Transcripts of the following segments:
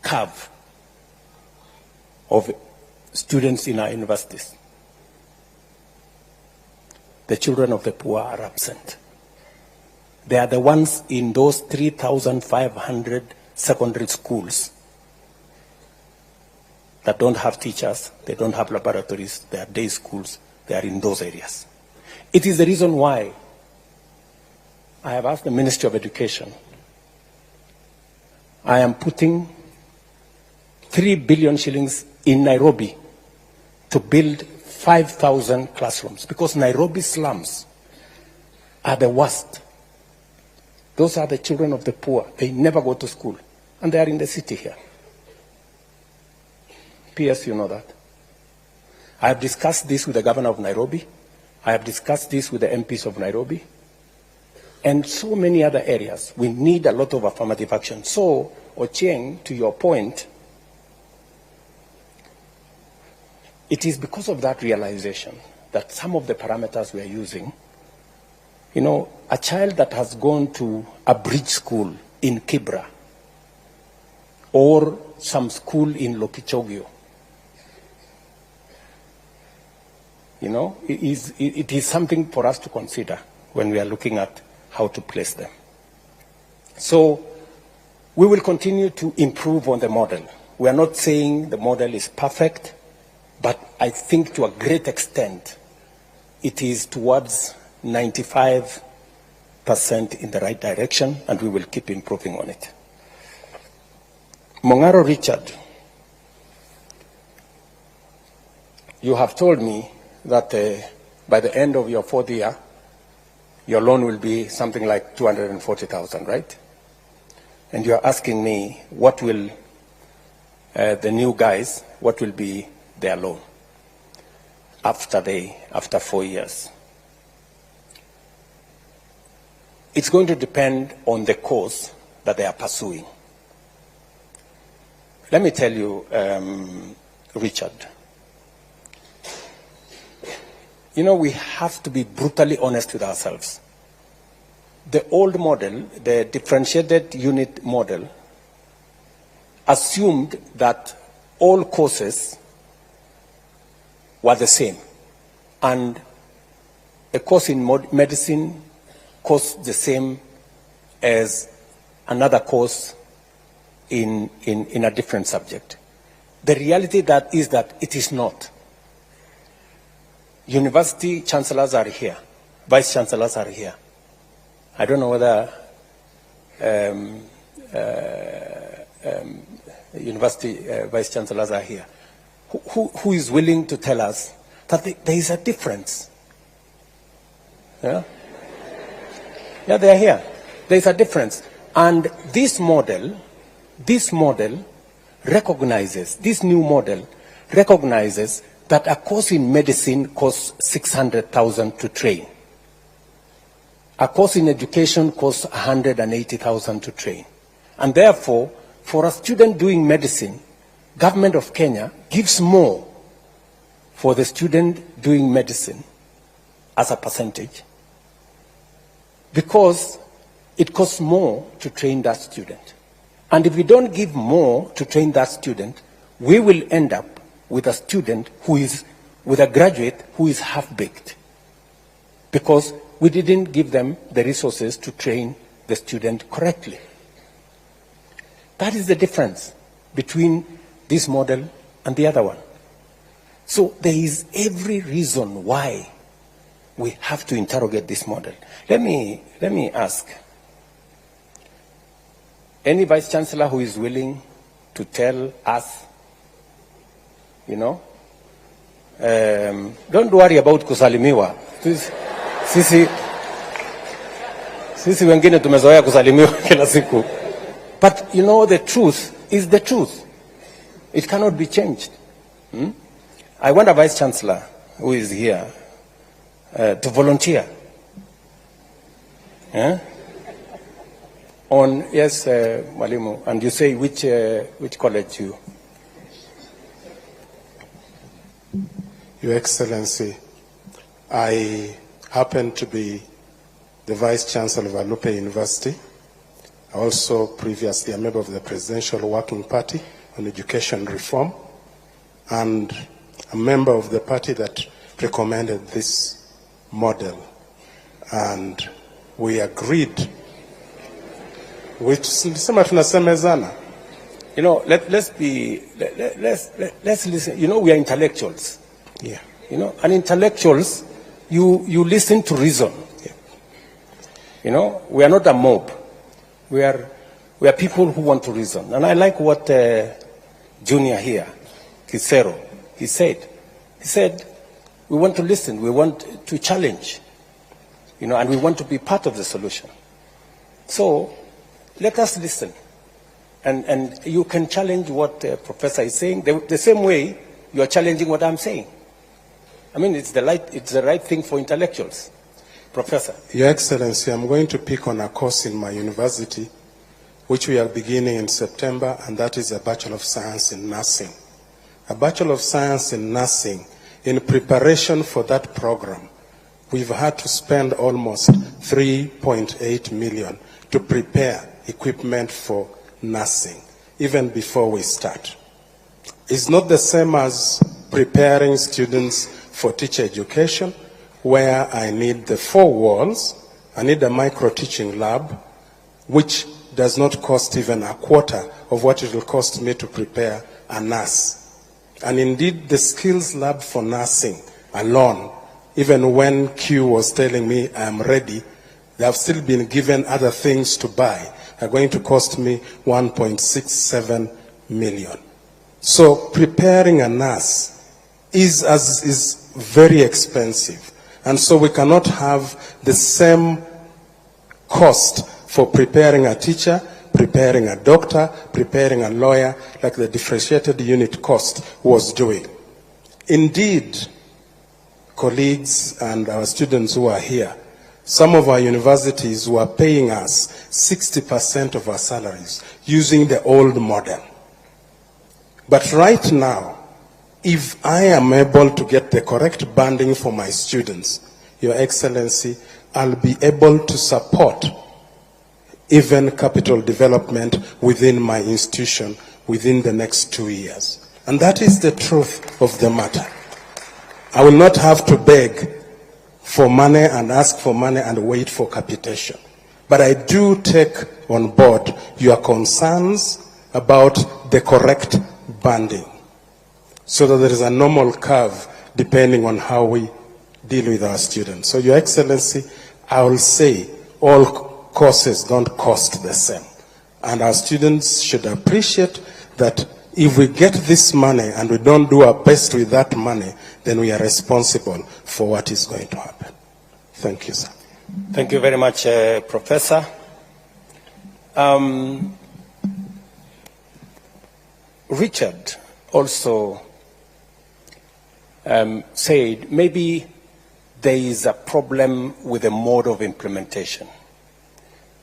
curve of students in our universities. The children of the poor are absent. They are the ones in those 3,500 secondary schools that don't have teachers, they don't have laboratories, they are day schools, they are in those areas. It is the reason why I have asked the Ministry of Education. I am putting 3 billion shillings in Nairobi to build 5,000 classrooms, because Nairobi slums are the worst. Those are the children of the poor. They never go to school, and they are in the city here. P.S., you know that. I have discussed this with the governor of Nairobi. I have discussed this with the MPs of Nairobi. And so many other areas. We need a lot of affirmative action. So, Ochieng, to your point, it is because of that realization that some of the parameters we are using, you know, a child that has gone to a bridge school in Kibra or some school in Lokichogio, you know, it is something for us to consider when we are looking at how to place them. So we will continue to improve on the model. We are not saying the model is perfect, but I think to a great extent it is towards 95% in the right direction, and we will keep improving on it. Mongaro Richard, you have told me that by the end of your 4th year, your loan will be something like 240,000, right? And you are asking me, what will the new guys, what will be their loan after 4 years? It's going to depend on the course that they are pursuing. Let me tell you, Richard, you know, we have to be brutally honest with ourselves. The old model, the differentiated unit model, assumed that all courses were the same. And a course in medicine costs the same as another course in a different subject. The reality is that it is not. University chancellors are here. Vice chancellors are here. I don't know whether university vice chancellors are here. Who is willing to tell us that there is a difference? Yeah? Yeah, they are here. There is a difference. And this model recognizes, this new model recognizes that a course in medicine costs 600,000 to train. A course in education costs 180,000 to train. And therefore, for a student doing medicine, Government of Kenya gives more for the student doing medicine as a percentage, because it costs more to train that student. And if we don't give more to train that student, we will end up with a student who is, with a graduate who is half-baked, because we didn't give them the resources to train the student correctly. That is the difference between this model and the other one. So there is every reason why we have to interrogate this model. Let me ask, any vice chancellor who is willing to tell us, you know, don't worry about kusalimiwa. Sisi wengine tumezoea kusalimiwa kila siku. But you know, the truth is the truth. It cannot be changed. I want a vice chancellor who is here to volunteer. Yeah? On, yes, Mwalimu, and you say which college you? Your Excellency, I happen to be the Vice Chancellor of Alupe University, also previously a member of the Presidential Working Party, on education reform, and a member of the party that recommended this model. And we agreed. Let's listen. You know, we are intellectuals. Yeah. You know, and intellectuals, you listen to reason. Yeah. You know, we are not a mob. We are people who want to reason. And I like what Junior here, Kisero, he said. He said, we want to listen, we want to challenge, you know, and we want to be part of the solution. So let us listen. And you can challenge what the professor is saying the same way you are challenging what I'm saying. I mean, it's the right thing for intellectuals. Professor. Your Excellency, I'm going to pick on a course in my university, which we are beginning in September, and that is a Bachelor of Science in Nursing. A Bachelor of Science in Nursing. In preparation for that program, we've had to spend almost 3.8 million to prepare equipment for nursing, even before we start. It's not the same as preparing students for teacher education, where I need the 4 walls, I need a micro-teaching lab, which does not cost even a quarter of what it will cost me to prepare a nurse. And indeed, the skills lab for nursing alone, even when Q was telling me I'm ready, they have still been given other things to buy, are going to cost me 1.67 million. So preparing a nurse is very expensive. And so we cannot have the same cost for preparing a teacher, preparing a doctor, preparing a lawyer, like the differentiated unit cost was doing. Indeed, colleagues and our students who are here, some of our universities were paying us 60% of our salaries using the old model. But right now, if I am able to get the correct banding for my students, Your Excellency, I'll be able to support even capital development within my institution within the next 2 years. And that is the truth of the matter. I will not have to beg for money and ask for money and wait for capitation. But I do take on board your concerns about the correct banding, so that there is a normal curve depending on how we deal with our students. So, Your Excellency, I will say all courses don't cost the same. And our students should appreciate that if we get this money and we don't do our best with that money, then we are responsible for what is going to happen. Thank you, sir. Thank you very much, Professor. Richard also said maybe there is a problem with the mode of implementation.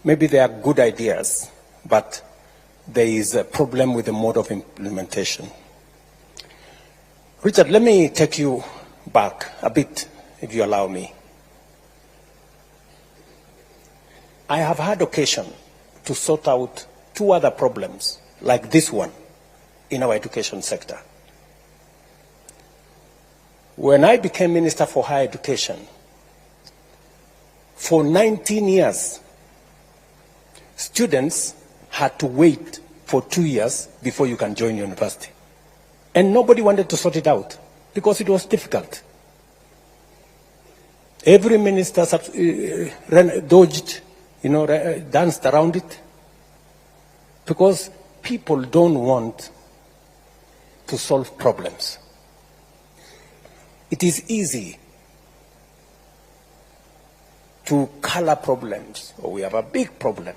Maybe there are good ideas, but there is a problem with the mode of implementation. Richard, let me take you back a bit, if you allow me. I have had occasion to sort out 2 other problems like this one in our education sector. When I became Minister for Higher Education, for 19 years, students had to wait for 2 years before you can join university. And nobody wanted to sort it out because it was difficult. Every minister dodged, danced around it, because people don't want to solve problems. It is easy to color problems. Oh, we have a big problem.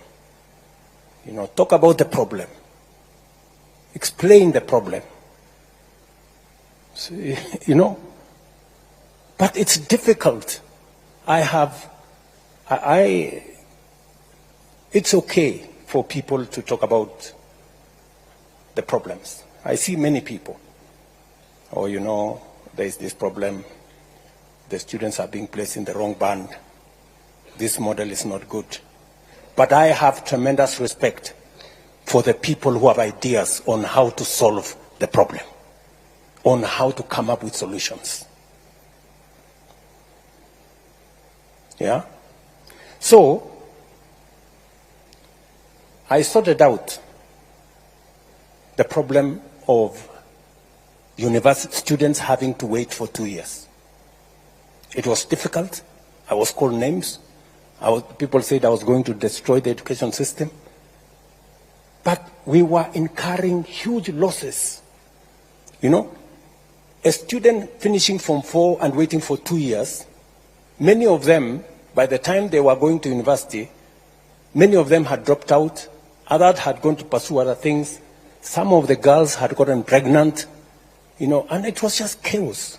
Talk about the problem. Explain the problem. So, but it's difficult. It's okay for people to talk about the problems. I see many people. There is this problem. The students are being placed in the wrong band. This model is not good. But I have tremendous respect for the people who have ideas on how to solve the problem, on how to come up with solutions. Yeah? So, I sorted out the problem of university students having to wait for 2 years. It was difficult. I was called names. People said I was going to destroy the education system. But we were incurring huge losses. You know, a student finishing Form 4 and waiting for 2 years, many of them, by the time they were going to university, many of them had dropped out, others had gone to pursue other things, some of the girls had gotten pregnant, you know, and it was just chaos.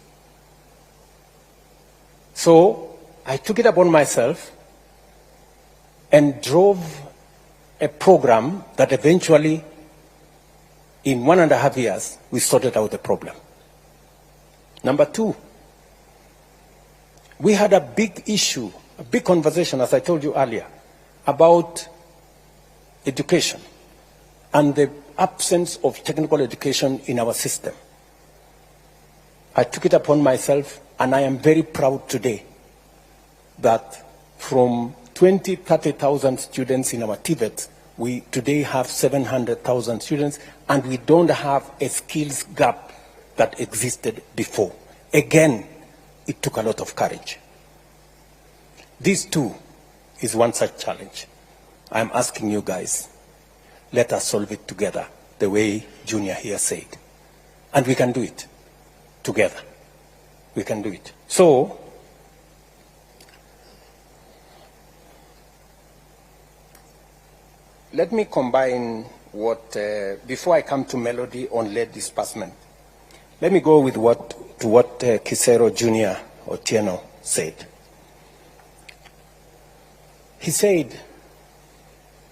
So I took it upon myself and drove a program that eventually, in 1.5 years, we sorted out the problem. Number two, we had a big issue, a big conversation, as I told you earlier, about education and the absence of technical education in our system. I took it upon myself, and I am very proud today that from 30,000 students in our TVET, we today have 700,000 students, and we don't have a skills gap that existed before. Again, it took a lot of courage. This too is one such challenge. I'm asking you guys, let us solve it together, the way Junior here said. And we can do it together. We can do it. So, let me combine what, before I come to Melody on lead disbursement, let me go with what Kisero Junior Otieno said. He said,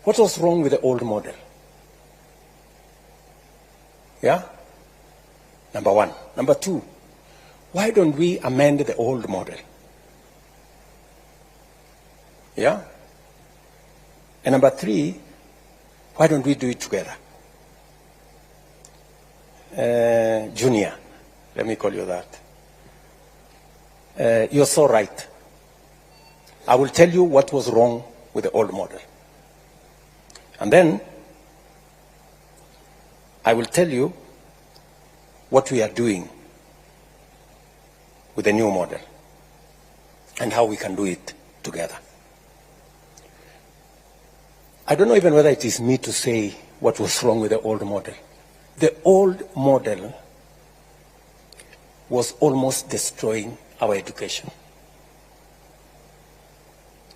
what was wrong with the old model? Yeah? Number one. Number two, why don't we amend the old model? Yeah? And number three, why don't we do it together? Junior, let me call you that. You're so right. I will tell you what was wrong with the old model. And then I will tell you what we are doing with the new model and how we can do it together. I don't know even whether it is me to say what was wrong with the old model. The old model was almost destroying our education.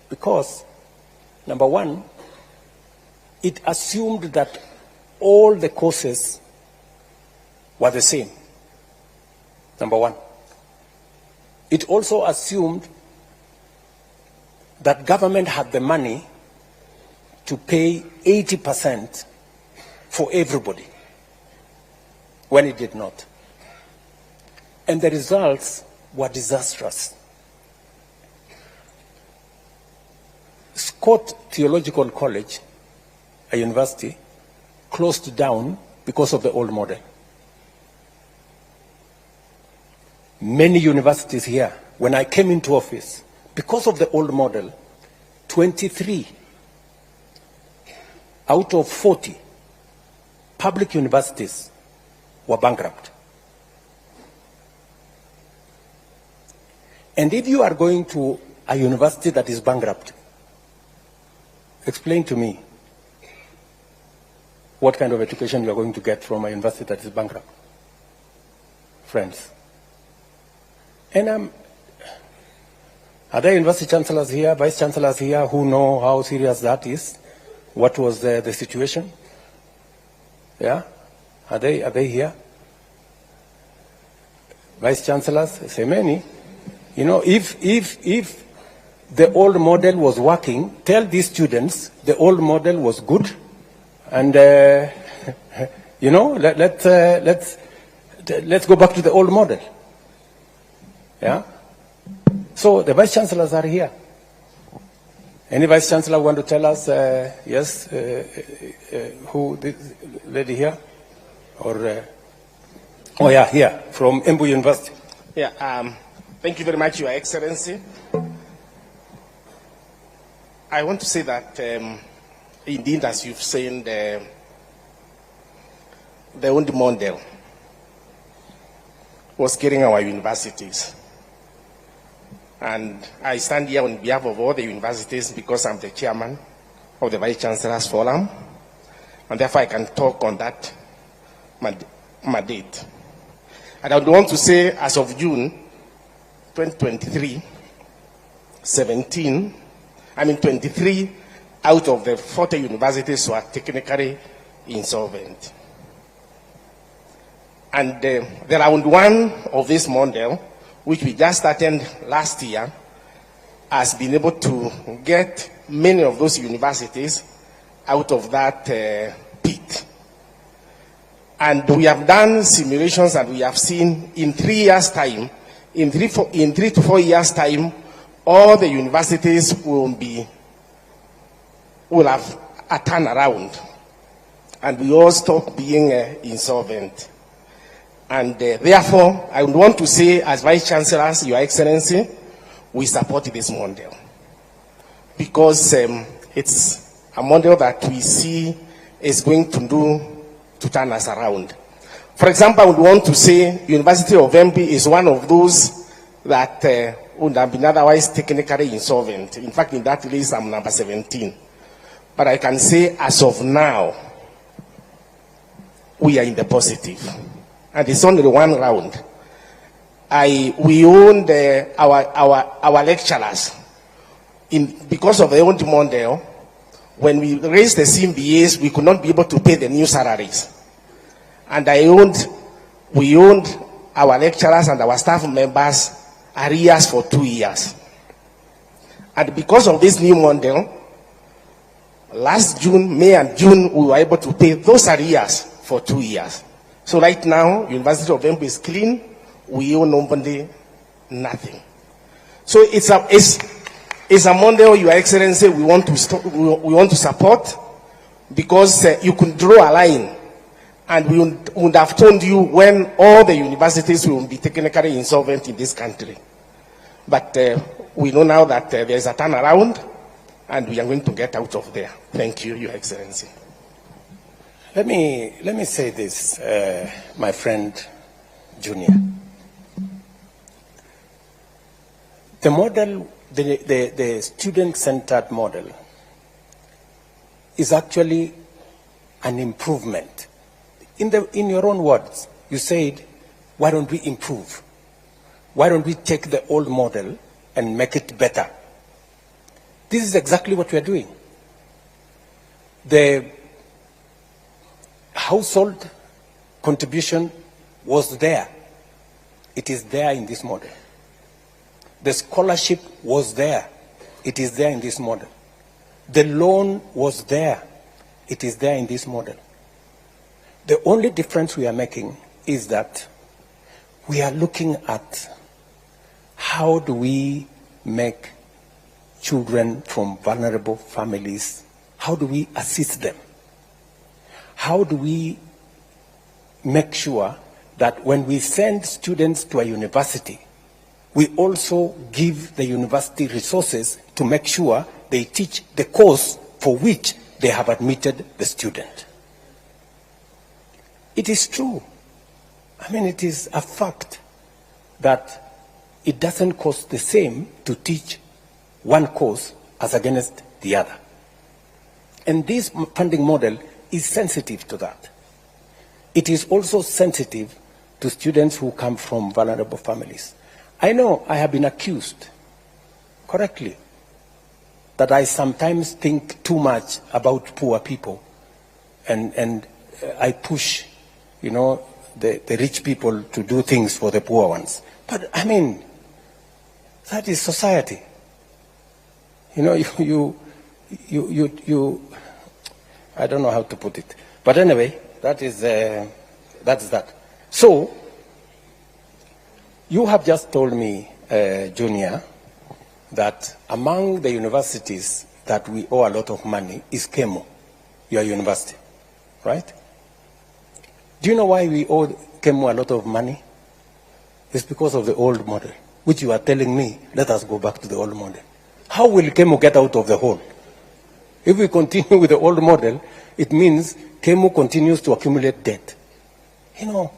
Because, number one, it assumed that all the courses were the same. Number one. It also assumed that government had the money to pay 80% for everybody, when it did not. And the results were disastrous. Scott Theological College, a university, closed down because of the old model. Many universities here, when I came into office, because of the old model, 23 out of 40 public universities were bankrupt. And if you are going to a university that is bankrupt, explain to me what kind of education you are going to get from a university that is bankrupt. Friends. And are there university chancellors here, vice chancellors here who know how serious that is? What was the situation? Yeah? Are they here? Vice chancellors, say many. You know, if the old model was working, tell these students the old model was good, and you know, let's go back to the old model. Yeah. So the vice chancellors are here. Any Vice Chancellor want to tell us, yes, who, this lady here? Or, oh yeah, here, from Embu University. Yeah, thank you very much, Your Excellency. I want to say that, indeed, as you've seen, the only model was getting our universities. And I stand here on behalf of all the universities because I'm the chairman of the Vice Chancellor's Forum, and therefore I can talk on that mandate. And I would want to say, as of June 2023, 23 out of the 40 universities were technically insolvent. And the round one of this model, which we just started last year, has been able to get many of those universities out of that pit. And we have done simulations and we have seen in 3 years' time, in 3 to 4 years' time, all the universities will have a turnaround, and we all stop being insolvent. And therefore, I would want to say, as Vice Chancellors, Your Excellency, we support this model because it's a model that we see is going to turn us around. For example, I would want to say University of Mutembei is one of those that would have been otherwise technically insolvent. In fact, in that list, I'm number 17. But I can say, as of now, we are in the positive. And it's only one round. We owned our lecturers. Because of the old model, when we raised the CMBAs, we could not be able to pay the new salaries. And we owned our lecturers and our staff members arrears for 2 years. And because of this new model, last June, May and June, we were able to pay those arrears for 2 years. So right now, University of Mutembei is clean. We owe nobody nothing. So it's a model, Your Excellency, we want to support, because you could draw a line, and we would have told you when all the universities will be technically insolvent in this country. But we know now that there is a turnaround, and we are going to get out of there. Thank you, Your Excellency. Let me say this, my friend Junior. The model, the student-centered model, is actually an improvement. In your own words, you said, why don't we improve? Why don't we take the old model and make it better? This is exactly what we are doing. The household contribution was there. It is there in this model. The scholarship was there. It is there in this model. The loan was there. It is there in this model. The only difference we are making is that we are looking at how do we make children from vulnerable families, how do we assist them? How do we make sure that when we send students to a university, we also give the university resources to make sure they teach the course for which they have admitted the student? It is true. I mean, it is a fact that it doesn't cost the same to teach one course as against the other. And this funding model is sensitive to that. It is also sensitive to students who come from vulnerable families. I know I have been accused, correctly, that I sometimes think too much about poor people, and I push, the rich people to do things for the poor ones. But I mean, that is society. I don't know how to put it. But anyway, that's that. So, you have just told me, Junior, that among the universities that we owe a lot of money is KEMO, your university, right? Do you know why we owe KEMO a lot of money? It's because of the old model, which you are telling me, let us go back to the old model. How will KEMO get out of the hole? If we continue with the old model, it means KEMO continues to accumulate debt. You know,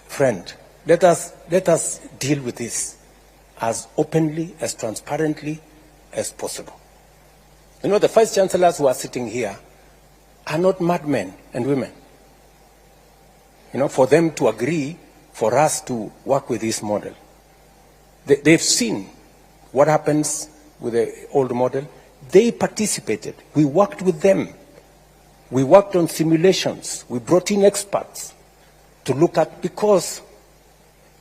friend, let us deal with this as openly, as transparently as possible. You know, the vice chancellors who are sitting here are not madmen and women. You know, for them to agree for us to work with this model. They've seen what happens with the old model. They participated. We worked with them. We worked on simulations. We brought in experts to look at, because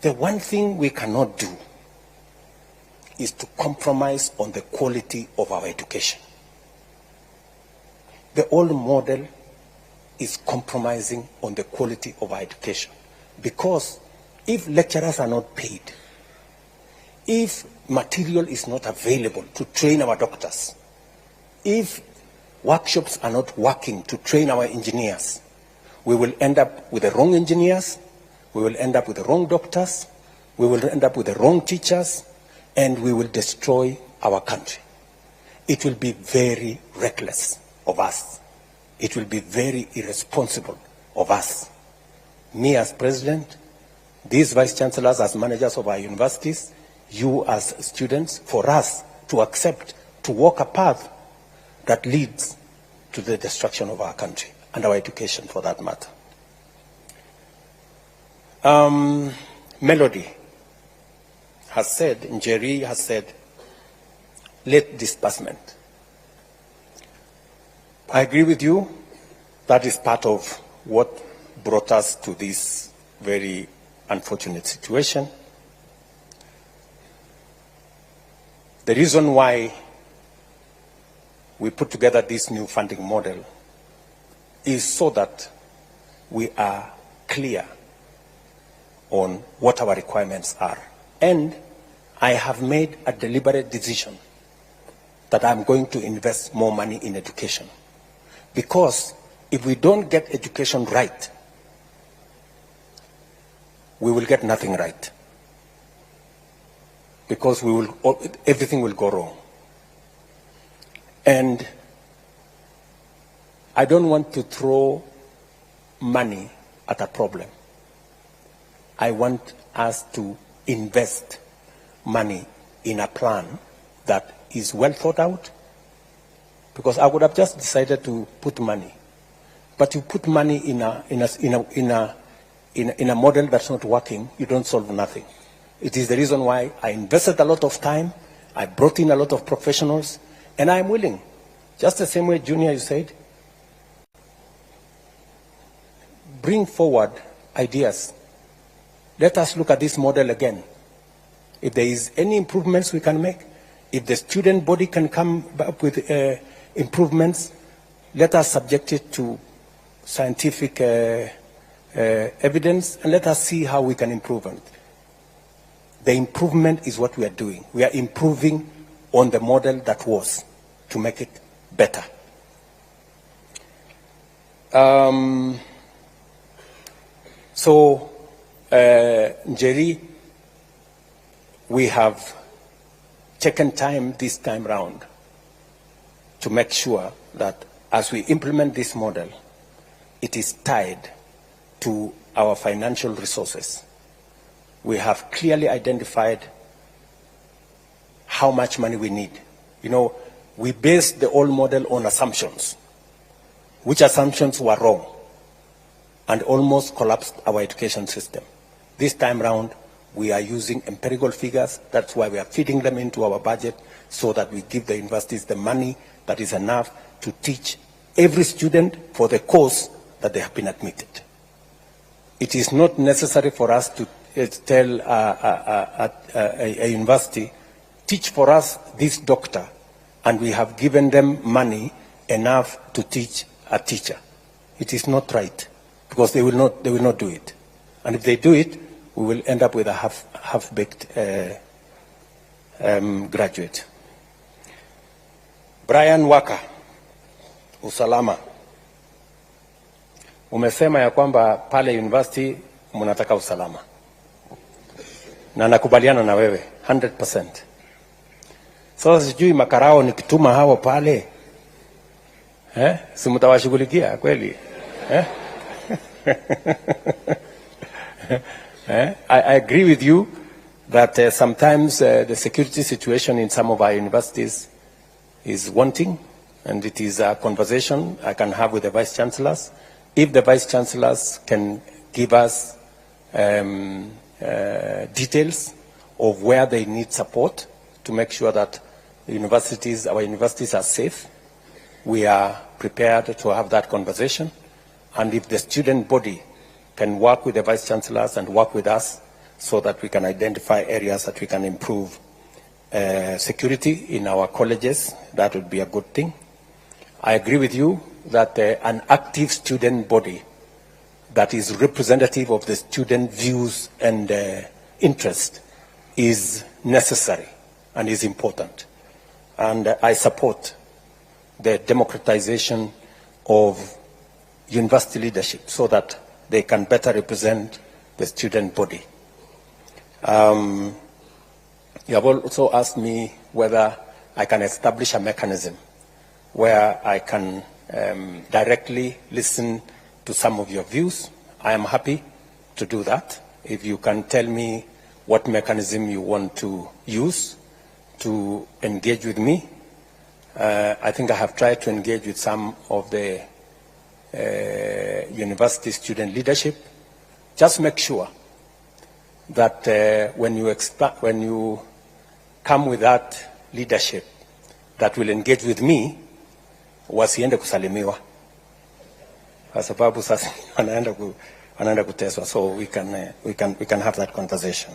the one thing we cannot do is to compromise on the quality of our education. The old model is compromising on the quality of our education, because if lecturers are not paid, if material is not available to train our doctors, if workshops are not working to train our engineers, we will end up with the wrong engineers, we will end up with the wrong doctors, we will end up with the wrong teachers, and we will destroy our country. It will be very reckless of us. It will be very irresponsible of us. Me as president, these vice chancellors as managers of our universities, you as students, for us to accept, to walk a path that leads to the destruction of our country and our education, for that matter. Melody has said, Njeri has said, late disbursement. I agree with you. That is part of what brought us to this very unfortunate situation. The reason why we put together this new funding model is so that we are clear on what our requirements are. And I have made a deliberate decision that I'm going to invest more money in education. Because if we don't get education right, we will get nothing right. Because everything will go wrong. And I don't want to throw money at a problem. I want us to invest money in a plan that is well thought out, because I would have just decided to put money. But you put money in a model that's not working, you don't solve nothing. It is the reason why I invested a lot of time, I brought in a lot of professionals, and I'm willing, just the same way, Junior, you said, bring forward ideas. Let us look at this model again. If there is any improvements we can make, if the student body can come up with improvements, let us subject it to scientific evidence, and let us see how we can improve on it. The improvement is what we are doing. We are improving on the model that was, to make it better. Njeri, we have taken time this time round to make sure that as we implement this model, it is tied to our financial resources. We have clearly identified how much money we need. You know, we based the old model on assumptions, which assumptions were wrong and almost collapsed our education system. This time round, we are using empirical figures. That's why we are feeding them into our budget, so that we give the universities the money that is enough to teach every student for the course that they have been admitted. It is not necessary for us to tell a university, teach for us this doctor, and we have given them money enough to teach a teacher. It is not right, because they will not do it. And if they do it, we will end up with a half-baked graduate. Brian Waka, usalama. Umesema ya kwamba pale university mnataka usalama. Na nakubaliana na wewe 100%. Sasa sijui makarao nikituma hao pale. Si mtawashughulikia kweli? I agree with you that sometimes the security situation in some of our universities is wanting, and it is a conversation I can have with the Vice Chancellors. If the Vice Chancellors can give us details of where they need support to make sure that our universities are safe, we are prepared to have that conversation. And if the student body can work with the Vice Chancellors and work with us so that we can identify areas that we can improve security in our colleges, that would be a good thing. I agree with you that an active student body that is representative of the student views and interest is necessary and is important. And I support the democratization of university leadership so that they can better represent the student body. You have also asked me whether I can establish a mechanism where I can directly listen to some of your views. I am happy to do that. If you can tell me what mechanism you want to use to engage with me. I think I have tried to engage with some of the university student leadership. Just make sure that when you come with that leadership that will engage with me, wasiende kusalimiwa. Kwa sababu sasa wanaenda kuteswa, so we can have that conversation.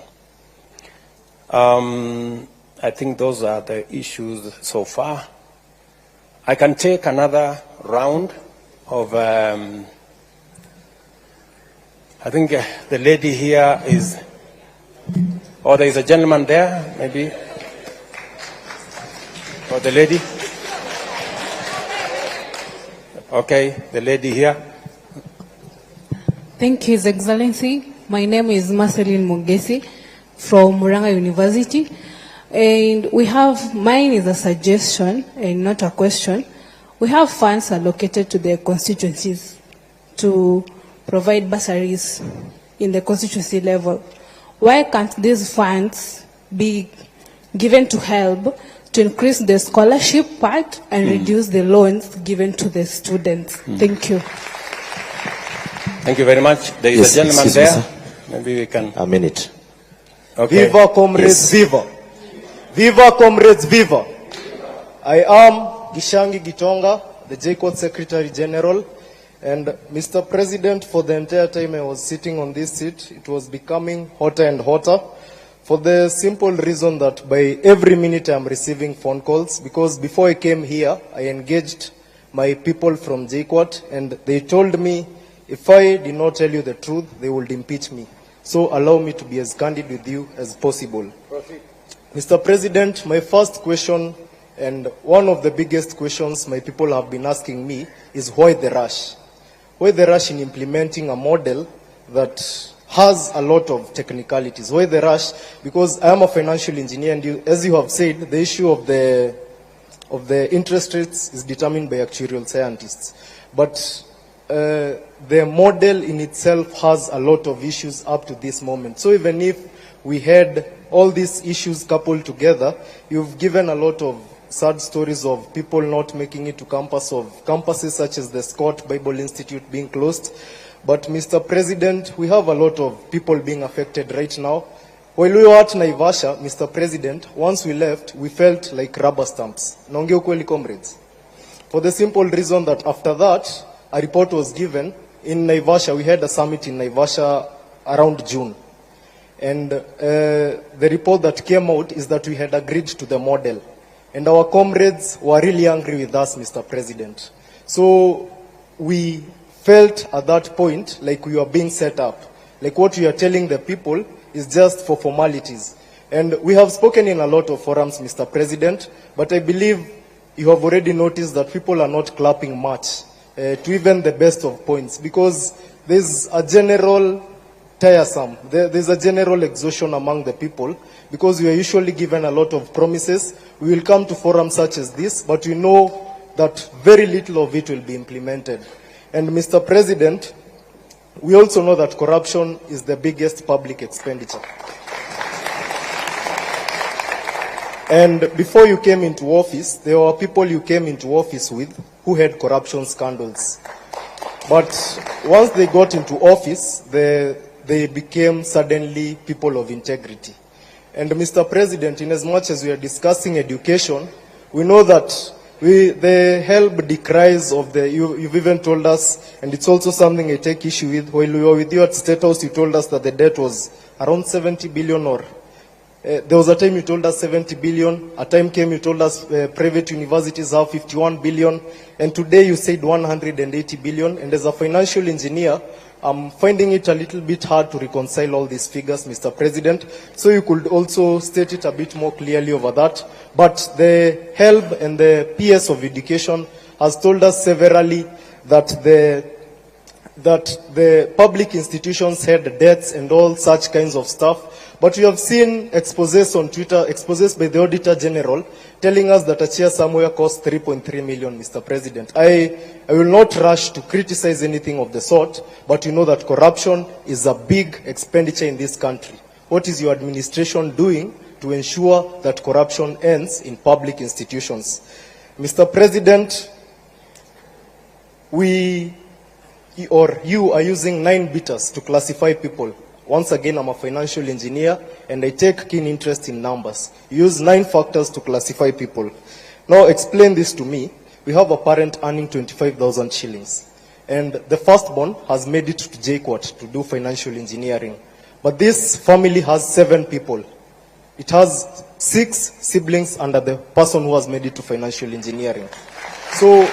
I think those are the issues so far. I can take another round of I think the lady here is, or there is a gentleman there, maybe. Or the lady? Okay, the lady here. Thank you, His Excellency. My name is Marceline Mugesi from Muranga University. And mine is a suggestion and not a question. We have funds allocated to the constituencies to provide bursaries in the constituency level. Why can't these funds be given to help to increase the scholarship part and reduce the loans given to the students? Thank you. Thank you very much. There is a gentleman there. Maybe we can. A minute. Okay. Viva comrades, viva. Viva comrades, viva. I am Gishangi Gitonga, the JCOT Secretary General. And Mr. President, for the entire time I was sitting on this seat, it was becoming hotter and hotter. For the simple reason that by every minute I'm receiving phone calls, because before I came here, I engaged my people from JCOT, and they told me if I did not tell you the truth, they would impeach me. So allow me to be as candid with you as possible. Proceed. Mr. President, my first question, and one of the biggest questions my people have been asking me, is why the rush? Why the rush in implementing a model that has a lot of technicalities? Why the rush? Because I am a financial engineer, and as you have said, the issue of the interest rates is determined by actuarial scientists. But the model in itself has a lot of issues up to this moment. So even if we had all these issues coupled together, you've given a lot of sad stories of people not making it to campuses such as the Scott Bible Institute being closed. But Mr. President, we have a lot of people being affected right now. While we were at Naivasha, Mr. President, once we left, we felt like rubber stamps. Naongea ukweli, comrades. For the simple reason that after that, a report was given in Naivasha. We had a summit in Naivasha around June. And the report that came out is that we had agreed to the model. And our comrades were really angry with us, Mr. President. So we felt at that point like we were being set up. Like what we are telling the people is just for formalities. And we have spoken in a lot of forums, Mr. President, but I believe you have already noticed that people are not clapping much to even the best of points, because there's a general tiresome, there's a general exhaustion among the people, because we are usually given a lot of promises. We will come to forums such as this, but we know that very little of it will be implemented. And Mr. President, we also know that corruption is the biggest public expenditure. And before you came into office, there were people you came into office with who had corruption scandals. But once they got into office, they became suddenly people of integrity. And Mr. President, in as much as we are discussing education, we know that the help decries of you've even told us, and it's also something I take issue with. While we were with you at State House, you told us that the debt was around 70 billion, or there was a time you told us 70 billion. A time came you told us private universities have 51 billion. And today you said 180 billion. And as a financial engineer, I'm finding it a little bit hard to reconcile all these figures, Mr. President. So you could also state it a bit more clearly over that. But the HELB and the PS of Education has told us severally that the public institutions had debts and all such kinds of stuff. But we have seen exposés on Twitter, exposés by the Auditor General, telling us that a chair somewhere cost 3.3 million, Mr. President. I will not rush to criticize anything of the sort, but you know that corruption is a big expenditure in this country. What is your administration doing to ensure that corruption ends in public institutions? Mr. President, you are using 9 beaters to classify people. Once again, I'm a financial engineer and I take keen interest in numbers. You use 9 factors to classify people. Now explain this to me. We have a parent earning 25,000 shillings. And the firstborn has made it to JKUAT to do financial engineering. But this family has 7 people. It has 6 siblings under the person who has made it to financial engineering. So,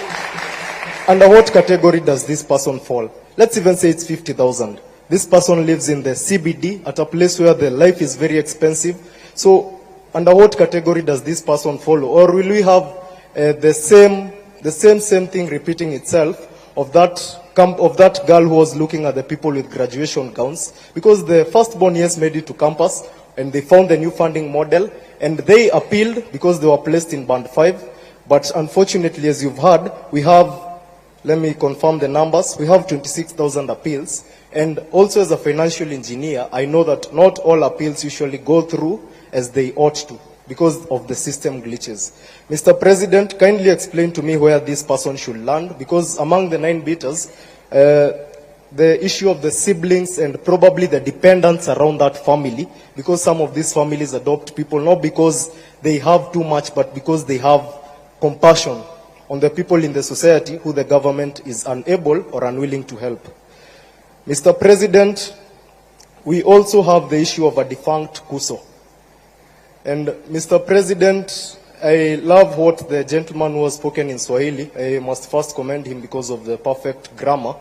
under what category does this person fall? Let's even say it's 50,000. This person lives in the CBD at a place where the life is very expensive. So, under what category does this person follow? Or will we have the same thing repeating itself of that girl who was looking at the people with graduation gowns? Because the firstborn, yes, made it to campus, and they found the new funding model, and they appealed because they were placed in band 5. But unfortunately, as you've heard, we have, let me confirm the numbers, we have 26,000 appeals. And also as a financial engineer, I know that not all appeals usually go through as they ought to because of the system glitches. Mr. President, kindly explain to me where this person should land, because among the 9 beaters, the issue of the siblings and probably the dependents around that family, because some of these families adopt people not because they have too much, but because they have compassion on the people in the society who the government is unable or unwilling to help. Mr. President, we also have the issue of a defunct KUSO. And Mr. President, I love what the gentleman who has spoken in Swahili. I must first commend him because of the perfect grammar.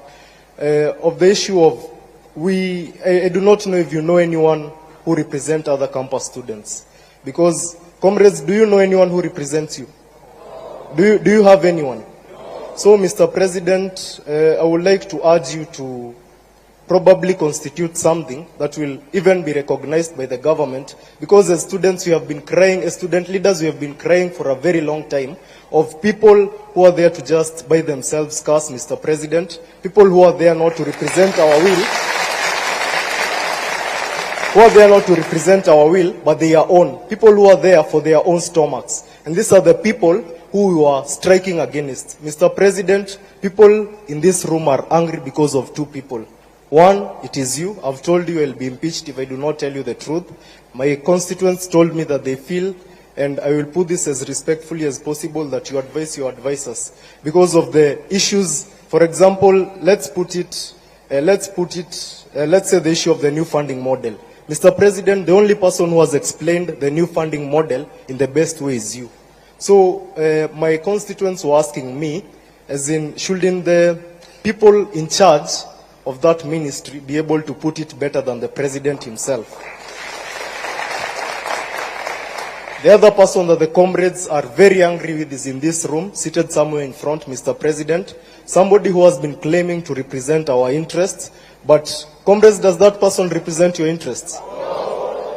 Of the issue of, I do not know if you know anyone who represents other campus students. Because, comrades, do you know anyone who represents you? Do you have anyone? So, Mr. President, I would like to urge you to probably constitute something that will even be recognized by the government, because as students we have been crying, as student leaders we have been crying for a very long time of people who are there to just by themselves curse, Mr. President, people who are there not to represent our will, but they are own, people who are there for their own stomachs. And these are the people who you are striking against. Mr. President, people in this room are angry because of 2 people. One, it is you. I've told you I'll be impeached if I do not tell you the truth. My constituents told me that they feel, and I will put this as respectfully as possible, that you advise your advisors. Because of the issues, for example, let's say the issue of the new funding model. Mr. President, the only person who has explained the new funding model in the best way is you. So my constituents were asking me, as in, shouldn't the people in charge of that ministry be able to put it better than the president himself? The other person that the comrades are very angry with is in this room, seated somewhere in front, Mr. President. Somebody who has been claiming to represent our interests. But, comrades, does that person represent your interests?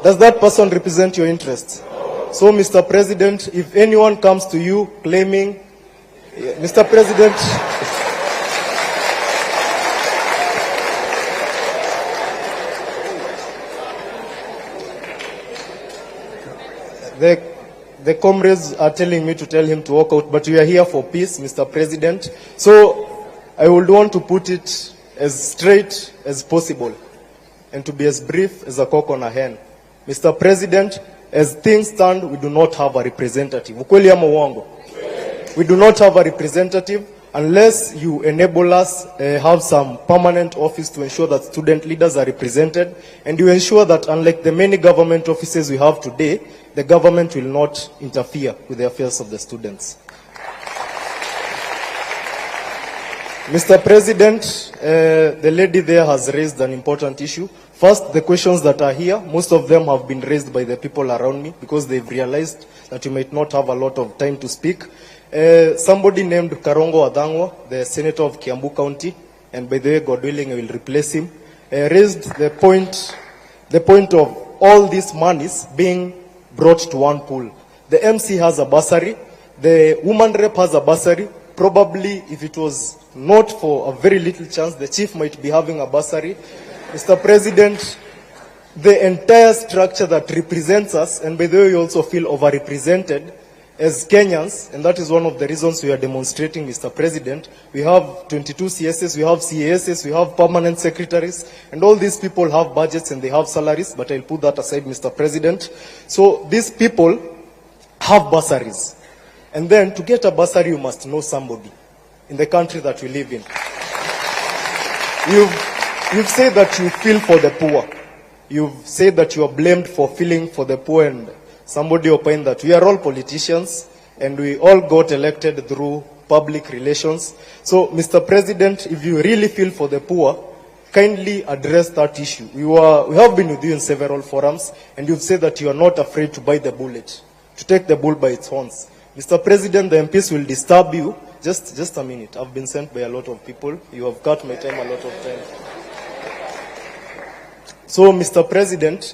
Does that person represent your interests? So, Mr. President, if anyone comes to you claiming, Mr. President, the comrades are telling me to tell him to walk out, but we are here for peace, Mr. President. So I would want to put it as straight as possible and to be as brief as a cock on a hen. Mr. President, as things stand, we do not have a representative. Ukweli ama uongo? We do not have a representative unless you enable us have some permanent office to ensure that student leaders are represented, and you ensure that, unlike the many government offices we have today, the government will not interfere with the affairs of the students. Mr. President, the lady there has raised an important issue. First, the questions that are here, most of them have been raised by the people around me because they've realized that you might not have a lot of time to speak. Somebody named Karongo Adangwa, the senator of Kiambu County, and by the way, God willing, I will replace him, raised the point of all these monies being brought to one pool. The MC has a bursary, the woman rep has a bursary. Probably, if it was not for a very little chance, the chief might be having a bursary. Mr. President, the entire structure that represents us, and by the way, we also feel overrepresented as Kenyans, and that is one of the reasons we are demonstrating, Mr. President. We have 22 CSS, we have CASs, we have permanent secretaries, and all these people have budgets and they have salaries, but I'll put that aside, Mr. President. So these people have bursaries. And then to get a bursary, you must know somebody in the country that we live in. You've said that you feel for the poor. You've said that you are blamed for feeling for the poor, and somebody opined that we are all politicians and we all got elected through public relations. So, Mr. President, if you really feel for the poor, kindly address that issue. We have been with you in several forums, and you've said that you are not afraid to bite the bullet, to take the bull by its horns. Mr. President, the MPs will disturb you. Just a minute. I've been sent by a lot of people. You have cut my time a lot of times. So, Mr. President,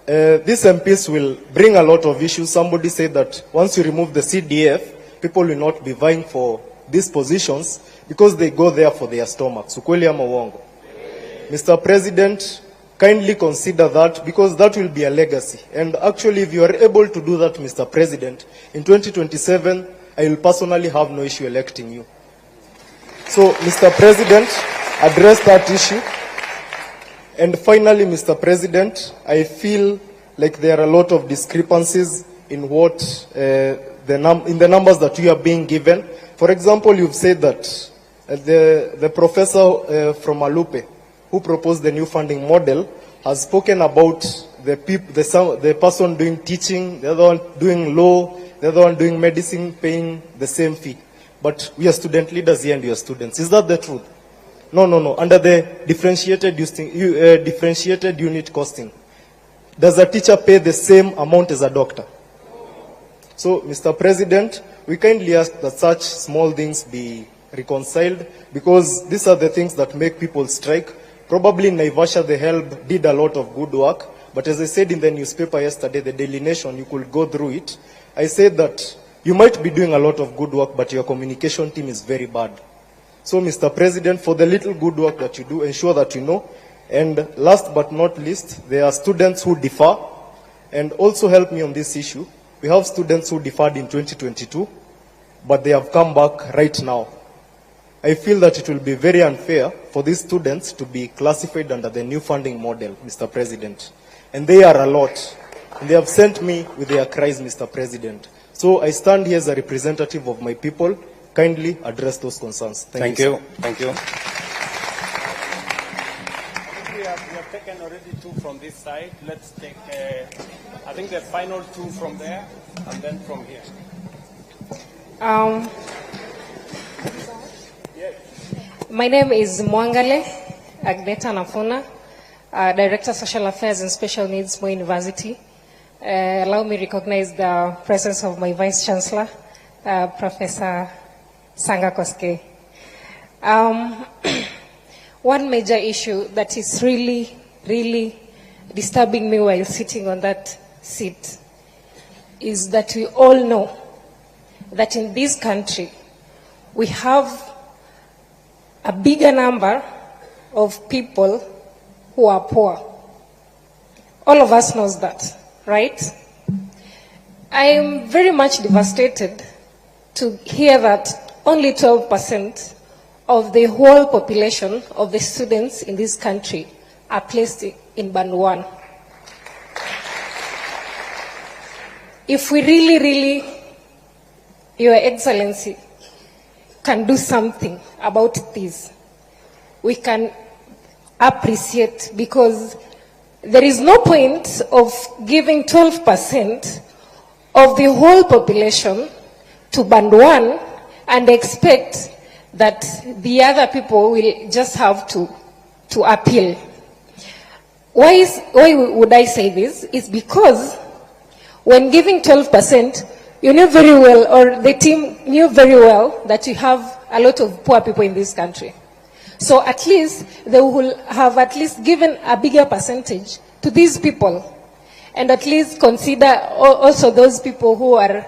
these MPs will bring a lot of issues. Somebody said that once you remove the CDF, people will not be vying for these positions because they go there for their stomachs. Ukweli ama uongo? Mr. President, kindly consider that, because that will be a legacy. And actually, if you are able to do that, Mr. President, in 2027, I will personally have no issue electing you. So, Mr. President, address that issue. And finally, Mr. President, I feel like there are a lot of discrepancies in what in the numbers that you are being given. For example, you've said that the professor from Alupe, who proposed the new funding model, has spoken about the person doing teaching, the other one doing law, the other one doing medicine, paying the same fee. But we are student leaders here and we are students. Is that the truth? No. Under the differentiated unit costing, does a teacher pay the same amount as a doctor? So, Mr. President, we kindly ask that such small things be reconciled, because these are the things that make people strike. Probably in Naivasha, the HELB did a lot of good work, but as I said in the newspaper yesterday, the Daily Nation, you could go through it. I said that you might be doing a lot of good work, but your communication team is very bad. So, Mr. President, for the little good work that you do, ensure that you know. And last but not least, there are students who defer, and also help me on this issue. We have students who deferred in 2022, but they have come back right now. I feel that it will be very unfair for these students to be classified under the new funding model, Mr. President. And they are a lot. And they have sent me with their cries, Mr. President. So I stand here as a representative of my people. Kindly address those concerns. Thank you. Thank you. We have taken already two from this side. Let's take, I think the final two from there, and then from here. My name is Mwangale Agneta Nafuna, Director of Social Affairs and Special Needs, Moi University. allow me to recognize the presence of my Vice Chancellor, Professor Sanga Koske. One major issue that is really, really disturbing me while sitting on that seat is that we all know that in this country we have a bigger number of people who are poor. All of us knows that, right? I am very much devastated to hear that only 12% of the whole population of the students in this country are placed in Band 1. If we really, Your Excellency, can do something about this, we can appreciate, because there is no point of giving 12% of the whole population to Band 1 and expect that the other people will just have to appeal. Why would I say this? It's because when giving 12%, you knew very well, or the team knew very well, that you have a lot of poor people in this country. So at least they will have at least given a bigger percentage to these people, and at least consider also those people who are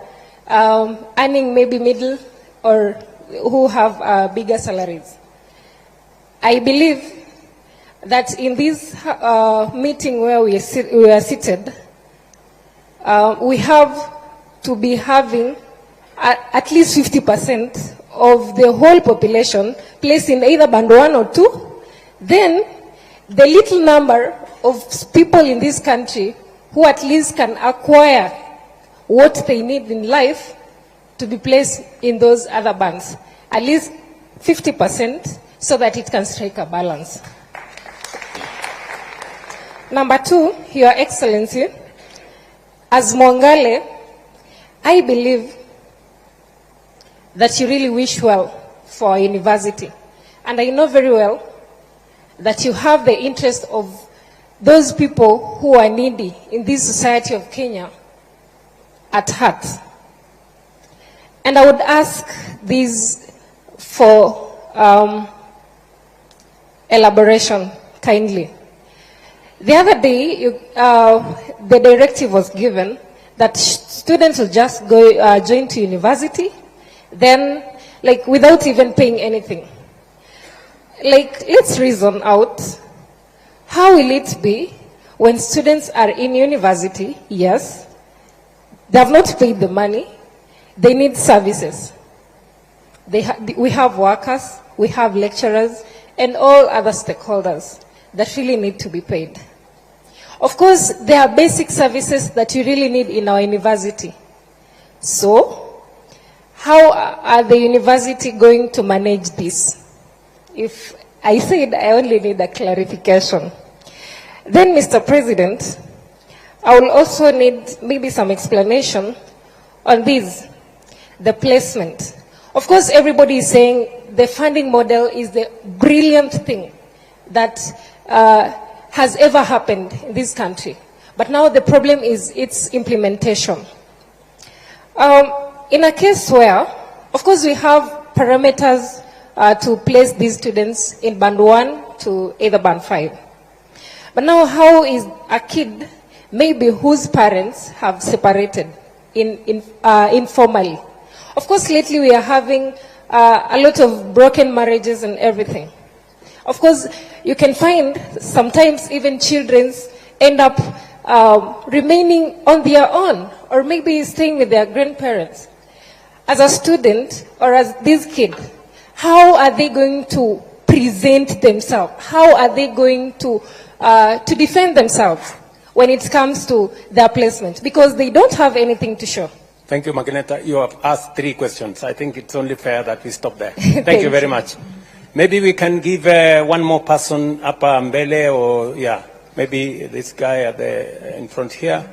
earning maybe middle or who have bigger salaries. I believe that in this meeting where we are seated, we have to be having at least 50% of the whole population placed in either Band 1 or 2. Then the little number of people in this country who at least can acquire what they need in life to be placed in those other bands, at least 50%, so that it can strike a balance. Number 2, Your Excellency, as Mwangale, I believe that you really wish well for our university. And I know very well that you have the interest of those people who are needy in this society of Kenya at heart. And I would ask this for elaboration kindly. The other day, the directive was given that students will just go join to university, then, like, without even paying anything. Like, let's reason out, how will it be when students are in university? Yes, they have not paid the money, they need services. We have workers, we have lecturers, and all other stakeholders that really need to be paid. Of course, there are basic services that you really need in our university. So, how are the university going to manage this? If I said I only need a clarification. Then, Mr. President, I will also need maybe some explanation on this, the placement. Of course, everybody is saying the funding model is the brilliant thing that has ever happened in this country. But now the problem is its implementation. In a case where, of course, we have parameters to place these students in Band 1 to either Band 5. But now how is a kid, maybe whose parents have separated informally? Of course, lately we are having a lot of broken marriages and everything. Of course, you can find sometimes even children end up remaining on their own, or maybe staying with their grandparents. As a student, or as this kid, how are they going to present themselves? How are they going to defend themselves when it comes to their placement? Because they don't have anything to show. Thank you, Magineta. You have asked 3 questions. I think it's only fair that we stop there. Thank you very much. Maybe we can give one more person up mbele, or yeah, maybe this guy at in front here.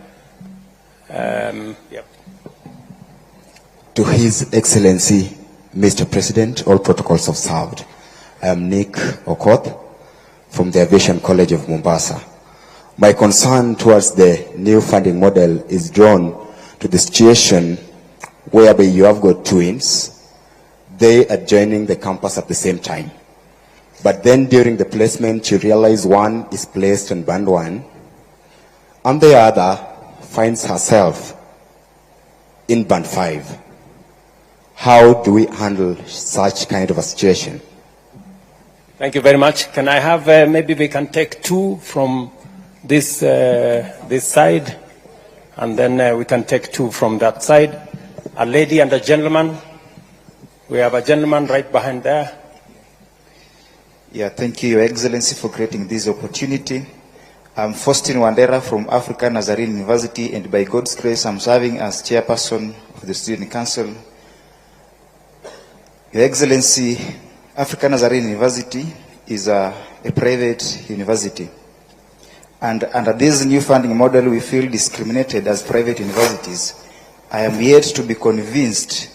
Yeah. To His Excellency, Mr. President, all protocols observed. I am Nick Okoth from the Aviation College of Mombasa. My concern towards the new funding model is drawn to the situation whereby you have got twins, they are joining the campus at the same time. But then during the placement, you realize one is placed on band 1, and the other finds herself in band 5. How do we handle such kind of a situation? Thank you very much. Can I have, maybe we can take 2 from this side, and then we can take 2 from that side. A lady and a gentleman. We have a gentleman right behind there. Yeah, thank you, Your Excellency, for creating this opportunity. I'm Faustin Wandera from African Nazarene University, and by God's grace, I'm serving as chairperson of the Student Council. Your Excellency, African Nazarene University is a private university. And under this new funding model, we feel discriminated as private universities. I am yet to be convinced,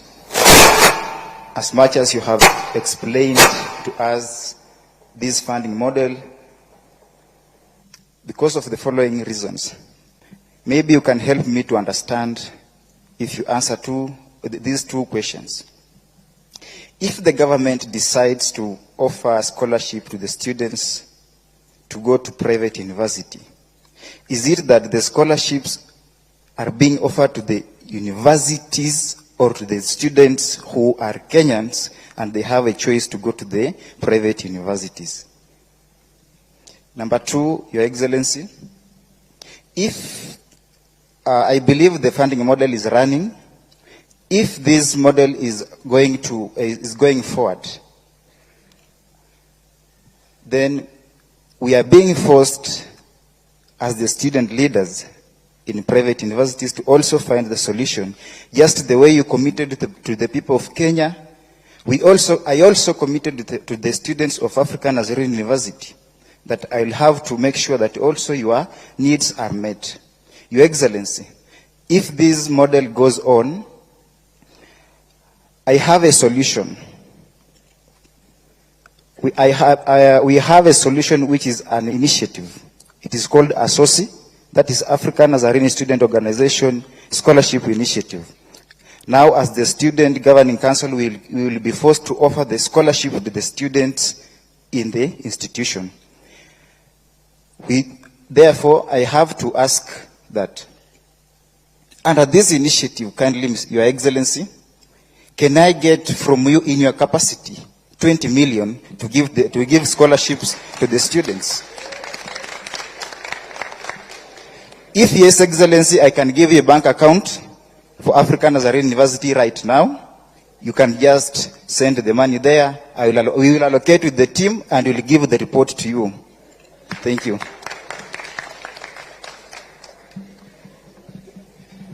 as much as you have explained to us this funding model, because of the following reasons. Maybe you can help me to understand if you answer these 2 questions. If the government decides to offer a scholarship to the students to go to private university, is it that the scholarships are being offered to the universities or to the students who are Kenyans and they have a choice to go to the private universities? Number 2, Your Excellency, if I believe the funding model is running, if this model is going forward, then we are being forced as the student leaders in private universities to also find the solution. Just the way you committed to the people of Kenya, I also committed to the students of African Nazarene University that I will have to make sure that also your needs are met. Your Excellency, if this model goes on, I have a solution. We have a solution which is an initiative. It is called ASOSI, that is African Nazarene Student Organization Scholarship Initiative. Now, as the Student Governing Council, we will be forced to offer the scholarship to the students in the institution. Therefore, I have to ask that under this initiative, kindly, Your Excellency, can I get from you in your capacity 20 million to give scholarships to the students? If yes, Excellency, I can give you a bank account for African Nazarene University right now. You can just send the money there. We will allocate with the team and we will give the report to you. Thank you.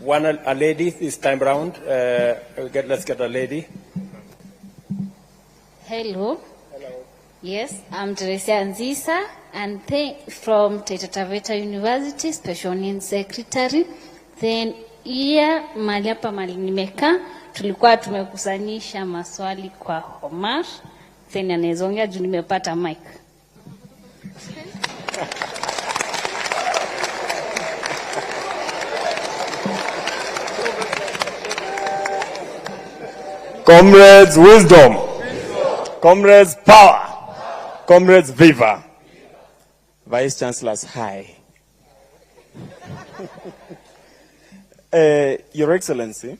A lady this time round. Let's get a lady. Hello. Hello. Yes, I'm Teresia Nzisa, and from Taita Taveta University, Special Needs Secretary. Then here mahali hapa mahali nimekaa tulikuwa tumekusanisha maswali kwa Omar. Then anaezongea juu nimepata mic. Comrades, wisdom. Comrades, power. Comrades, viva. Vice Chancellors, hi. Your Excellency,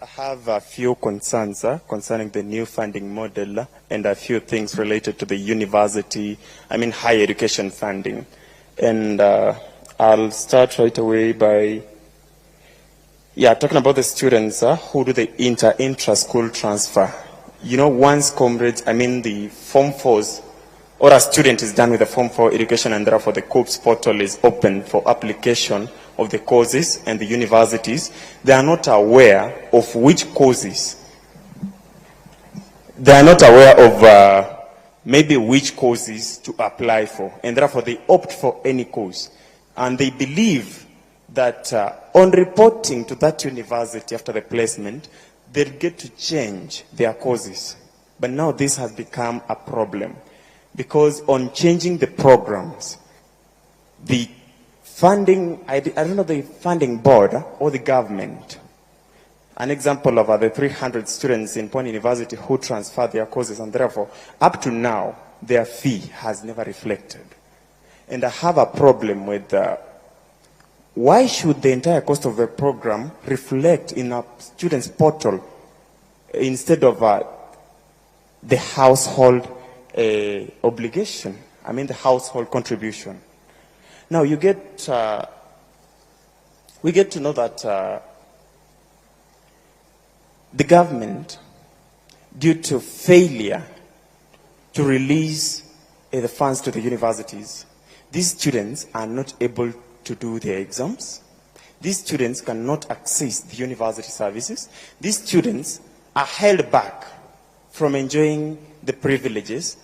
I have a few concerns concerning the new funding model and a few things related to the university, higher education funding. And I'll start right away by talking about the students who do the intra-school transfer. You know, once comrades, the Form 4s, or a student is done with the Form 4 education and therefore the COOPS portal is open for application of the courses and the universities, they are not aware of which courses. They are not aware of maybe which courses to apply for, and therefore they opt for any course. And they believe that on reporting to that university after the placement, they'll get to change their courses. But now this has become a problem, because on changing the programs, the funding, I don't know, the funding board or the government. An example of the 300 students in Pwani University who transferred their courses, and therefore, up to now, their fee has never reflected. And I have a problem with why should the entire cost of the program reflect in a student's portal instead of the household obligation? I mean the household contribution. Now we get to know that the government, due to failure to release the funds to the universities, these students are not able to do their exams. These students cannot access the university services. These students are held back from enjoying the privileges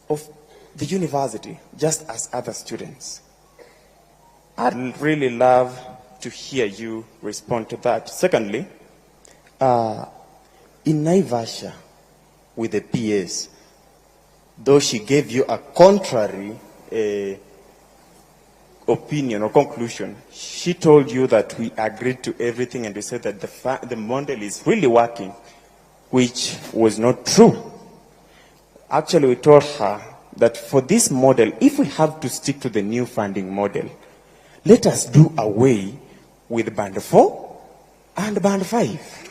of the university, just as other students. I'd really love to hear you respond to that. Secondly, in Naivasha, with the PS, though she gave you a contrary opinion or conclusion, she told you that we agreed to everything and we said that the model is really working, which was not true. Actually, we told her that for this model, if we have to stick to the new funding model, let us do away with band 4 and band 5.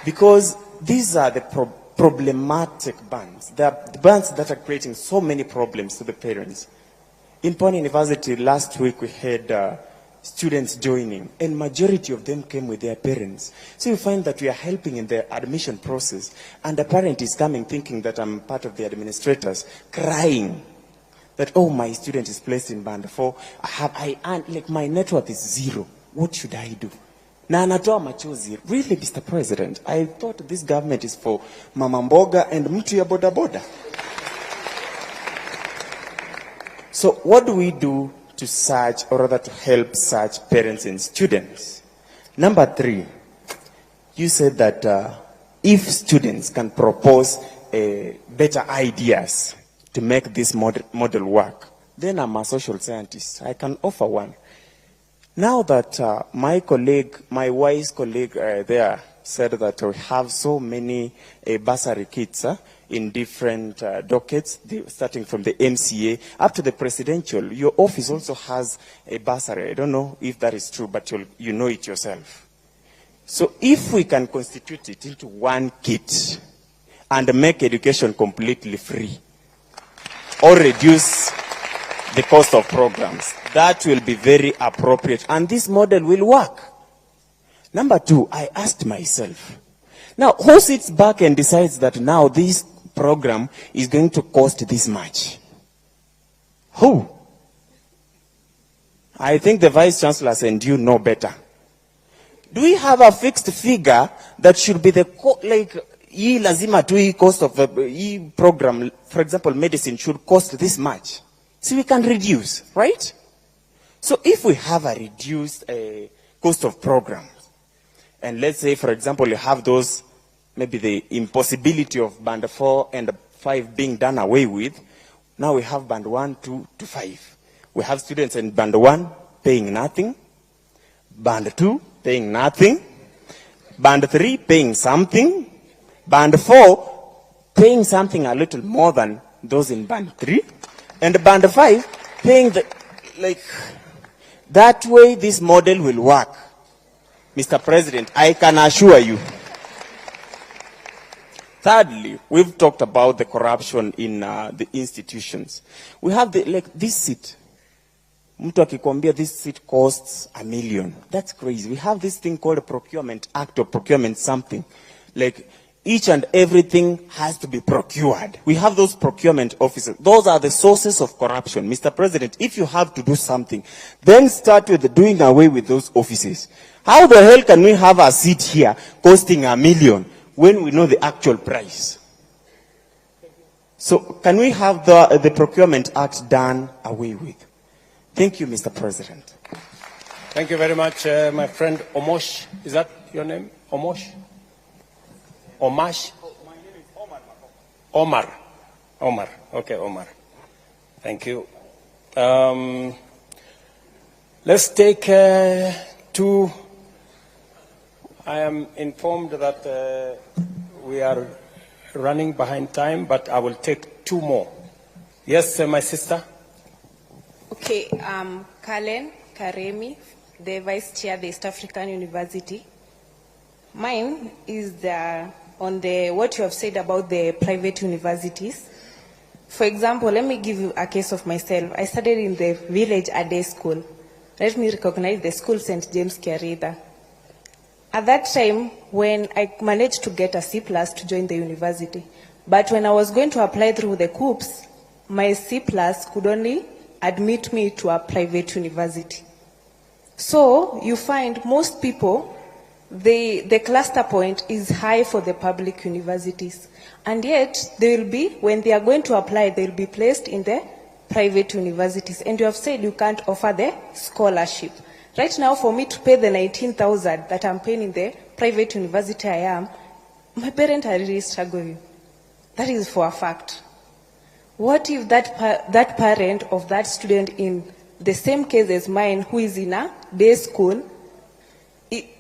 Because these are the problematic bands. They are the bands that are creating so many problems to the parents. In Pwani University last week we had students joining, and majority of them came with their parents. So you find that we are helping in the admission process, and the parent is coming thinking that I'm part of the administrators, crying that, oh, my student is placed in band 4. Like my net worth is 0. What should I do? Na anatoa machozi. Really, Mr. President, I thought this government is for mama mboga and mtu ya boda boda. So what do we do to search, or rather to help such parents and students? Number 3, you said that if students can propose better ideas to make this model work, then I'm a social scientist. I can offer one. Now that my wise colleague there said that we have so many bursary kits in different dockets, starting from the MCA up to the presidential, your office also has a bursary. I don't know if that is true, but you know it yourself. So if we can constitute it into one kit and make education completely free, or reduce the cost of programs, that will be very appropriate, and this model will work. Number 2, I asked myself, now who sits back and decides that now this program is going to cost this much? Who? I think the vice chancellors and you know better. Do we have a fixed figure that should be the lazima tu cost of the program? For example, medicine should cost this much, so we can reduce, right? So if we have a reduced cost of programs, and let's say, for example, you have those, maybe the impossibility of band 4 and 5 being done away with, now we have band 1, 2 to 5. We have students in band 1 paying nothing, band 2 paying nothing, band 3 paying something, band 4 paying something a little more than those in band 3, and band 5 paying that way this model will work. Mr. President, I can assure you. Thirdly, we've talked about the corruption in the institutions. We have this seat. Mtu akikwambia this seat costs $1 million. That's crazy. We have this thing called a procurement act or procurement something. Like each and everything has to be procured. We have those procurement officers. Those are the sources of corruption. Mr. President, if you have to do something, then start with doing away with those offices. How the hell can we have a seat here costing $1 million when we know the actual price? So can we have the procurement act done away with? Thank you, Mr. President. Thank you very much, my friend Omosh. Is that your name? Omosh? Omash? My name is Omar. Omar. Okay, Omar. Thank you. Let's take two. I am informed that we are running behind time, but I will take two more. Yes, my sister. Okay, Kalen Karemi, the Vice Chair of the East African University. Mine is on what you have said about the private universities. For example, let me give you a case of myself. I studied in the village a day school. Let me recognize the school St. James Kiarida. At that time, when I managed to get a C+ to join the university, but when I was going to apply through the COOPs, my C+ could only admit me to a private university. So you find most people, the cluster point is high for the public universities. And yet, they will be, when they are going to apply, they will be placed in the private universities. And you have said you can't offer the scholarship. Right now, for me to pay the 19,000 that I'm paying in the private university I am, my parents are really struggling. That is for a fact. What if that parent of that student in the same case as mine, who is in a day school,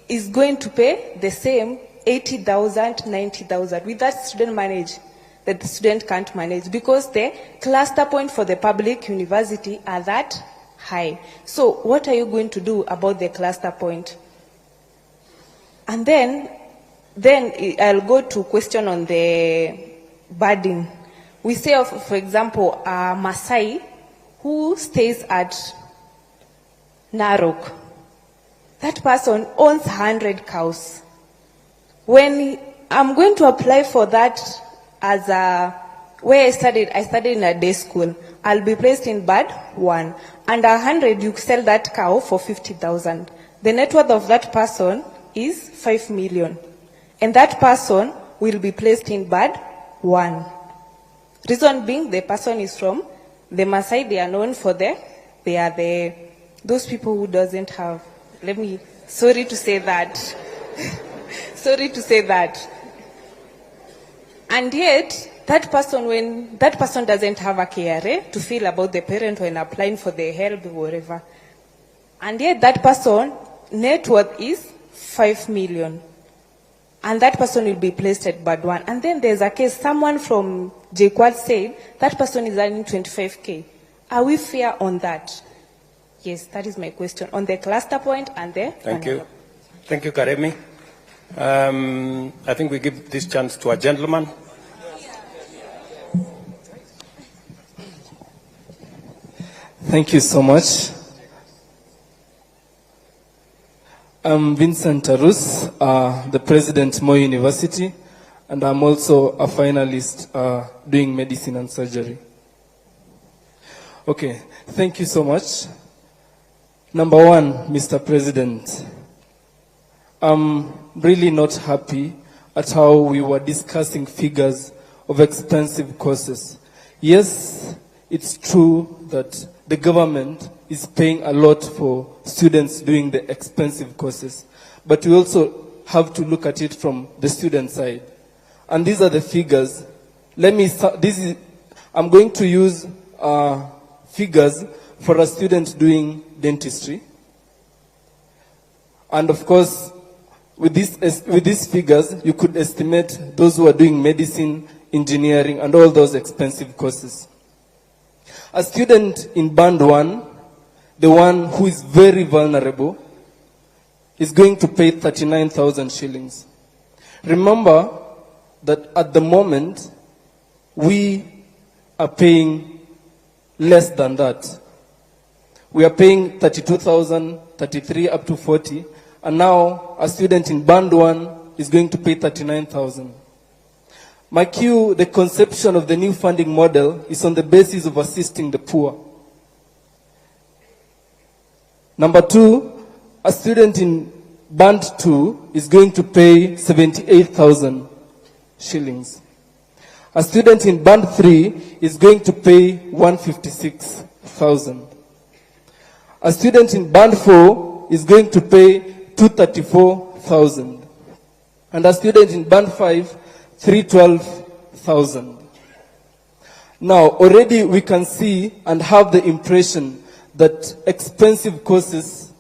is going to pay the same 80,000, 90,000? With that student manage, that the student can't manage, because the cluster point for the public university are that high. So what are you going to do about the cluster point? And then I'll go to question on the burden. We say, for example, a Maasai who stays at Narok. That person owns 100 cows. When I'm going to apply for that as where I studied in a day school, I'll be placed in band 1. And 100, you sell that cow for 50,000. The net worth of that person is 5 million. And that person will be placed in band 1. Reason being, the person is from the Maasai. They are known for those people who doesn't have, sorry to say that. Sorry to say that. And yet, that person, when that person doesn't have a KRA to feel about the parent when applying for the help or whatever, and yet that person net worth is 5 million, and that person will be placed at band 1. And then there's a case, someone from JQuad said that person is earning 25K. Are we fair on that? Yes, that is my question on the cluster point and the. Thank you. Thank you, Karemi. I think we give this chance to a gentleman. Thank you so much. I'm Vincent Tarus, the president Moi University, and I'm also a finalist doing medicine and surgery. Okay, thank you so much. Number one, Mr. President, I'm really not happy at how we were discussing figures of expensive courses. Yes, it's true that the government is paying a lot for students doing the expensive courses, but we also have to look at it from the student side. And these are the figures. I'm going to use figures for a student doing dentistry. And of course, with these figures, you could estimate those who are doing medicine, engineering, and all those expensive courses. A student in band 1, the one who is very vulnerable, is going to pay 39,000 shillings. Remember that at the moment, we are paying less than that. We are paying 32,000, 33 up to 40, and now a student in band 1 is going to pay 39,000. My cue, the conception of the new funding model is on the basis of assisting the poor. Number 2, a student in band 2 is going to pay 78,000 shillings. A student in band 3 is going to pay 156,000. A student in band 4 is going to pay 234,000. And a student in band 5, 312,000. Now, already we can see and have the impression that expensive courses,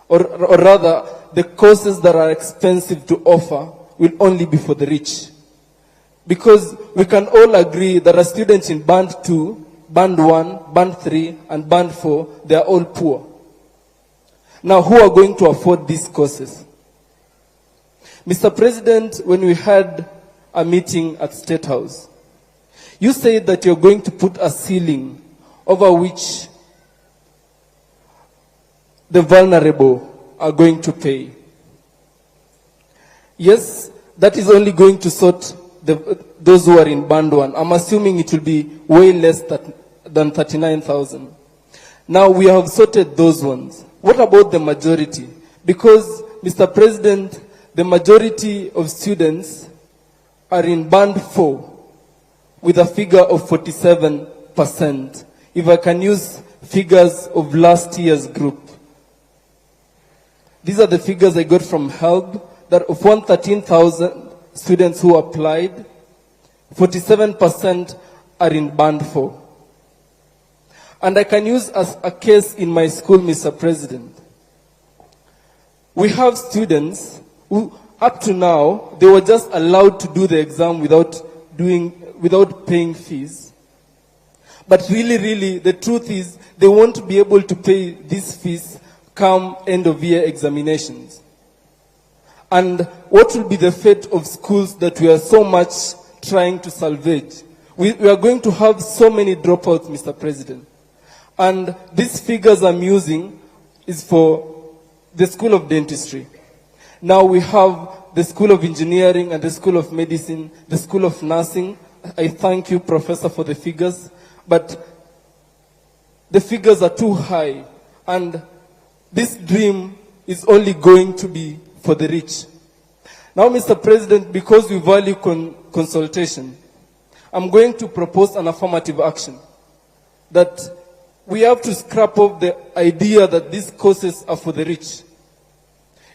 or rather, the courses that are expensive to offer will only be for the rich. Because we can all agree that our students in Band 2, Band 1, Band 3, and Band 4, they are all poor. Now, who are going to afford these courses? Mr. President, when we had a meeting at State House, you said that you're going to put a ceiling over which the vulnerable are going to pay. Yes, that is only going to sort those who are in Band 1. I'm assuming it will be way less than 39,000. Now we have sorted those ones. What about the majority? Because, Mr. President, the majority of students are in Band 4 with a figure of 47%. If I can use figures of last year's group. These are the figures I got from HELB, that of 113,000 students who applied, 47% are in Band 4. And I can use as a case in my school, Mr. President. We have students who, up to now, they were just allowed to do the exam without paying fees. But really, the truth is, they won't be able to pay these fees come end of year examinations. And what will be the fate of schools that we are so much trying to salvage? We are going to have so many dropouts, Mr. President. And these figures I'm using is for the School of Dentistry. Now we have the School of Engineering and the School of Medicine, the School of Nursing. I thank you, Professor, for the figures. But the figures are too high. And this dream is only going to be for the rich. Now, Mr. President, because we value consultation, I'm going to propose an affirmative action that we have to scrap off the idea that these courses are for the rich.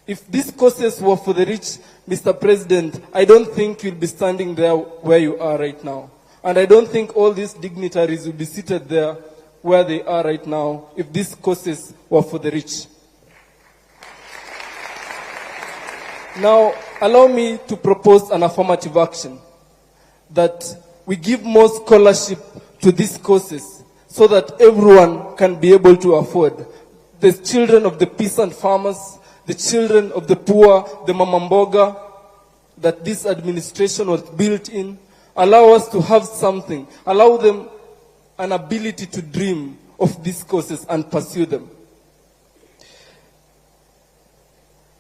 If these courses were for the rich, Mr. President, I don't think you'll be standing there where you are right now. And I don't think all these dignitaries will be seated there where they are right now if these courses were for the rich. Now, allow me to propose an affirmative action that we give more scholarship to these courses so that everyone can be able to afford. The children of the peasant farmers, the children of the poor, the mamamboga, that this administration was built in, allow us to have something, allow them an ability to dream of these courses and pursue them.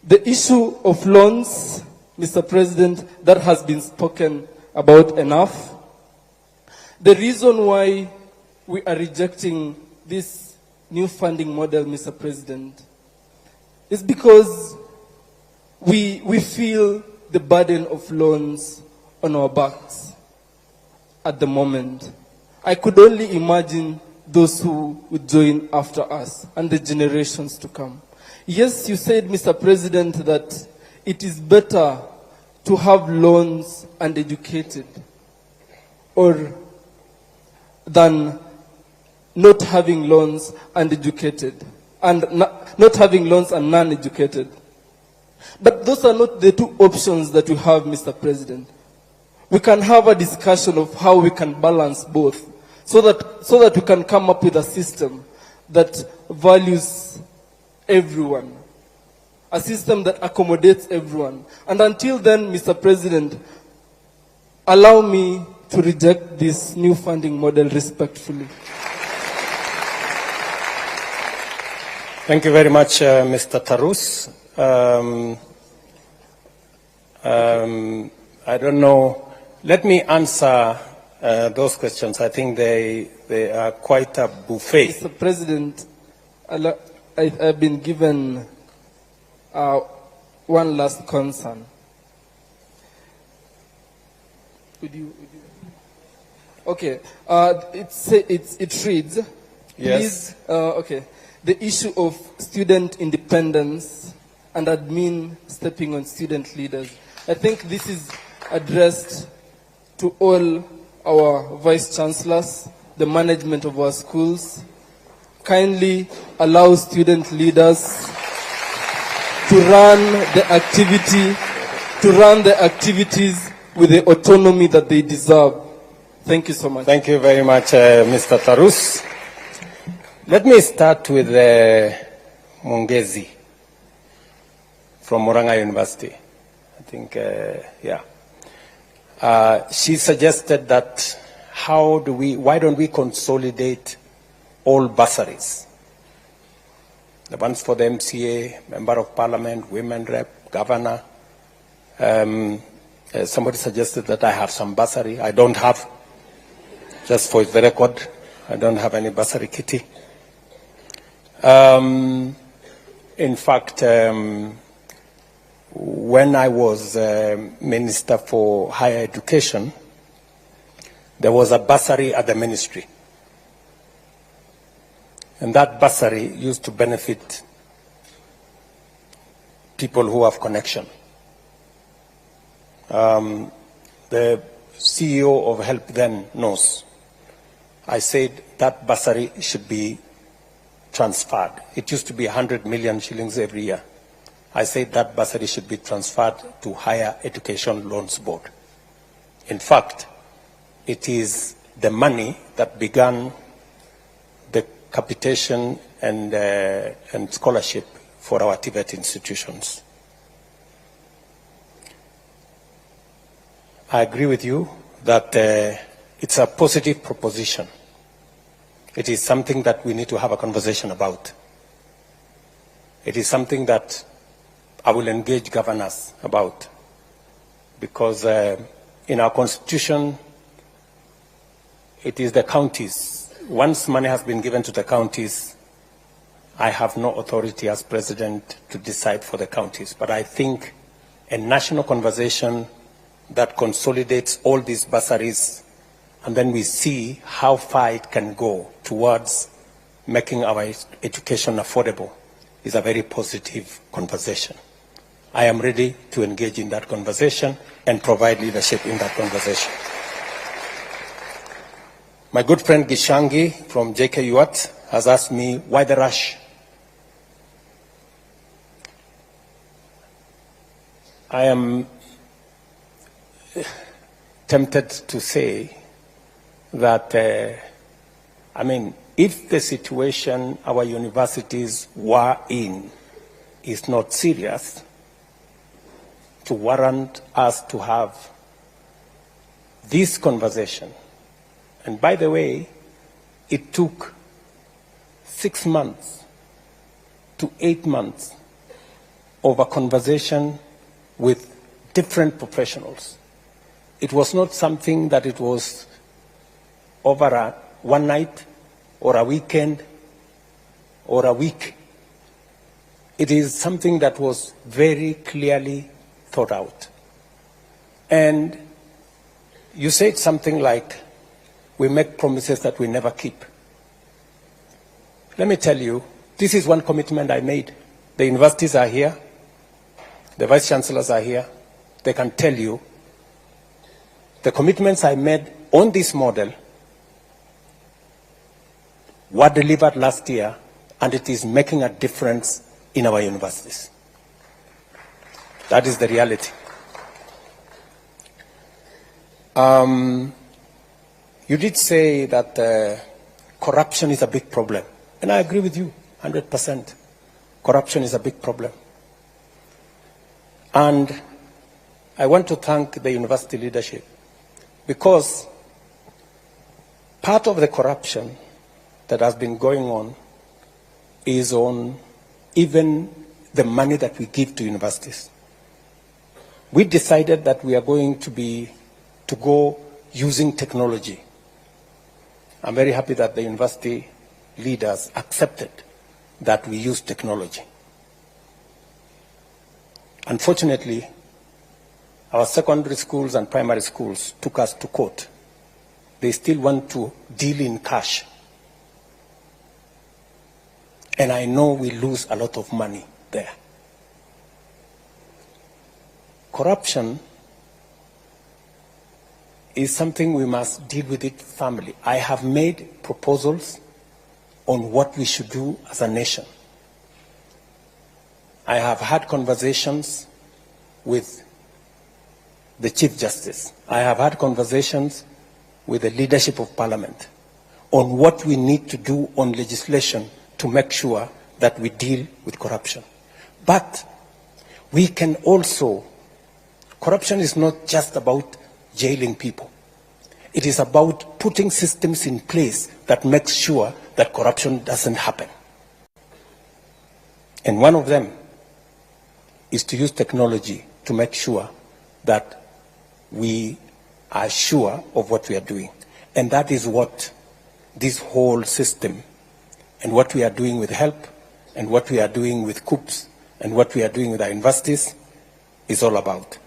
The issue of loans, Mr. President, that has been spoken about enough. The reason why we are rejecting this new funding model, Mr. President, is because we feel the burden of loans on our backs at the moment. I could only imagine those who would join after us and the generations to come. Yes, you said, Mr. President, that it is better to have loans and educated than not having loans and educated, and not having loans and non-educated. But those are not the two options that we have, Mr. President. We can have a discussion of how we can balance both so that we can come up with a system that values everyone, a system that accommodates everyone. And until then, Mr. President, allow me to reject this new funding model respectfully. Thank you very much, Mr. Tarus. I don't know. Let me answer those questions. I think they are quite a buffet. Mr. President, I've been given one last concern. Okay, it reads, yes. Please, okay, the issue of student independence and admin stepping on student leaders. I think this is addressed to all our vice chancellors the management of our schools, kindly allow student leaders to run the activities with the autonomy that they deserve. Thank you so much. Thank you very much, Mr. Tarus. Let me start with Mungezi from Murang'a University. I think, she suggested that why don't we consolidate all bursaries? The ones for the MCA, Member of Parliament, Women Rep, Governor. Somebody suggested that I have some bursary. I don't have. Just for the record, I don't have any bursary kitty. In fact, when I was Minister for Higher Education, there was a bursary at the ministry. And that bursary used to benefit people who have connection. The CEO of HELP then knows. I said that bursary should be transferred. It used to be 100 million shillings every year. I said that bursary should be transferred to Higher Education Loans Board. In fact, it is the money that began the capitation and scholarship for our TVET institutions. I agree with you that it's a positive proposition. It is something that we need to have a conversation about. It is something that I will engage governors about, because in our constitution, it is the counties. Once money has been given to the counties, I have no authority as president to decide for the counties. But I think a national conversation that consolidates all these bursaries, and then we see how far it can go towards making our education affordable, is a very positive conversation. I am ready to engage in that conversation and provide leadership in that conversation. My good friend Gishangi from JKUAT has asked me, why the rush? I am tempted to say that, if the situation our universities were in is not serious to warrant us to have this conversation, and by the way, it took 6 months to 8 months of a conversation with different professionals. It was not something that it was over one night or a weekend or a week. It is something that was very clearly thought out. And you said something like, we make promises that we never keep. Let me tell you, this is one commitment I made. The universities are here. The vice chancellors are here. They can tell you the commitments I made on this model were delivered last year, and it is making a difference in our universities. That is the reality. You did say that corruption is a big problem, and I agree with you 100%. Corruption is a big problem. And I want to thank the university leadership, because part of the corruption that has been going on is on even the money that we give to universities. We decided that we are going to go using technology. I'm very happy that the university leaders accepted that we use technology. Unfortunately, our secondary schools and primary schools took us to court. They still want to deal in cash. And I know we lose a lot of money there. Corruption is something we must deal with it firmly. I have made proposals on what we should do as a nation. I have had conversations with the Chief Justice. I have had conversations with the leadership of Parliament on what we need to do on legislation to make sure that we deal with corruption. But we can also, corruption is not just about jailing people. It is about putting systems in place that make sure that corruption doesn't happen. And one of them is to use technology to make sure that we are sure of what we are doing. And that is what this whole system and what we are doing with HELP and what we are doing with COOPS and what we are doing with our universities is all about.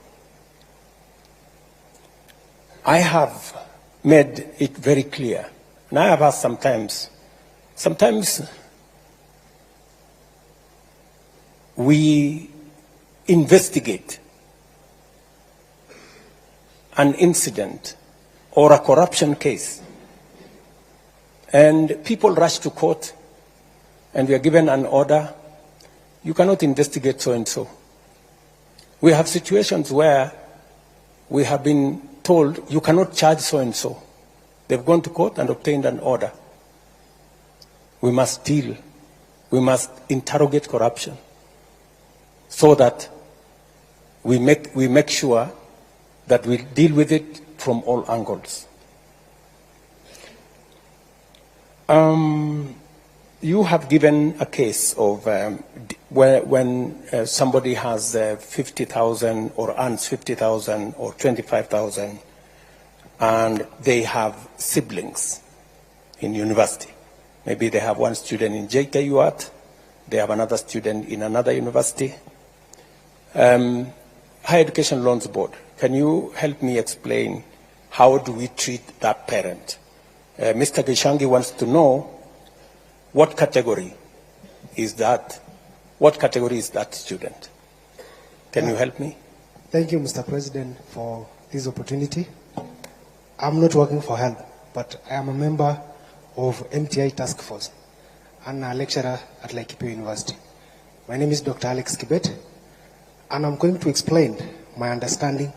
I have made it very clear, and I have asked sometimes we investigate an incident or a corruption case, and people rush to court, and we are given an order, you cannot investigate so-and-so. We have situations where we have been told you cannot charge so-and-so. They've gone to court and obtained an order. We must interrogate corruption so that we make sure that we deal with it from all angles. You have given a case of when somebody has 50,000 or earns 50,000 or 25,000 and they have siblings in university. Maybe they have one student in JKUAT, they have another student in another university. Higher Education Loans Board, can you help me explain how do we treat that parent? Mr. Gishangi wants to know what category is that student? Can you help me? Thank you, Mr. President, for this opportunity. I'm not working for HELP, but I am a member of MTI Task Force and a lecturer at Laikipia University. My name is Dr. Alex Kibet, and I'm going to explain my understanding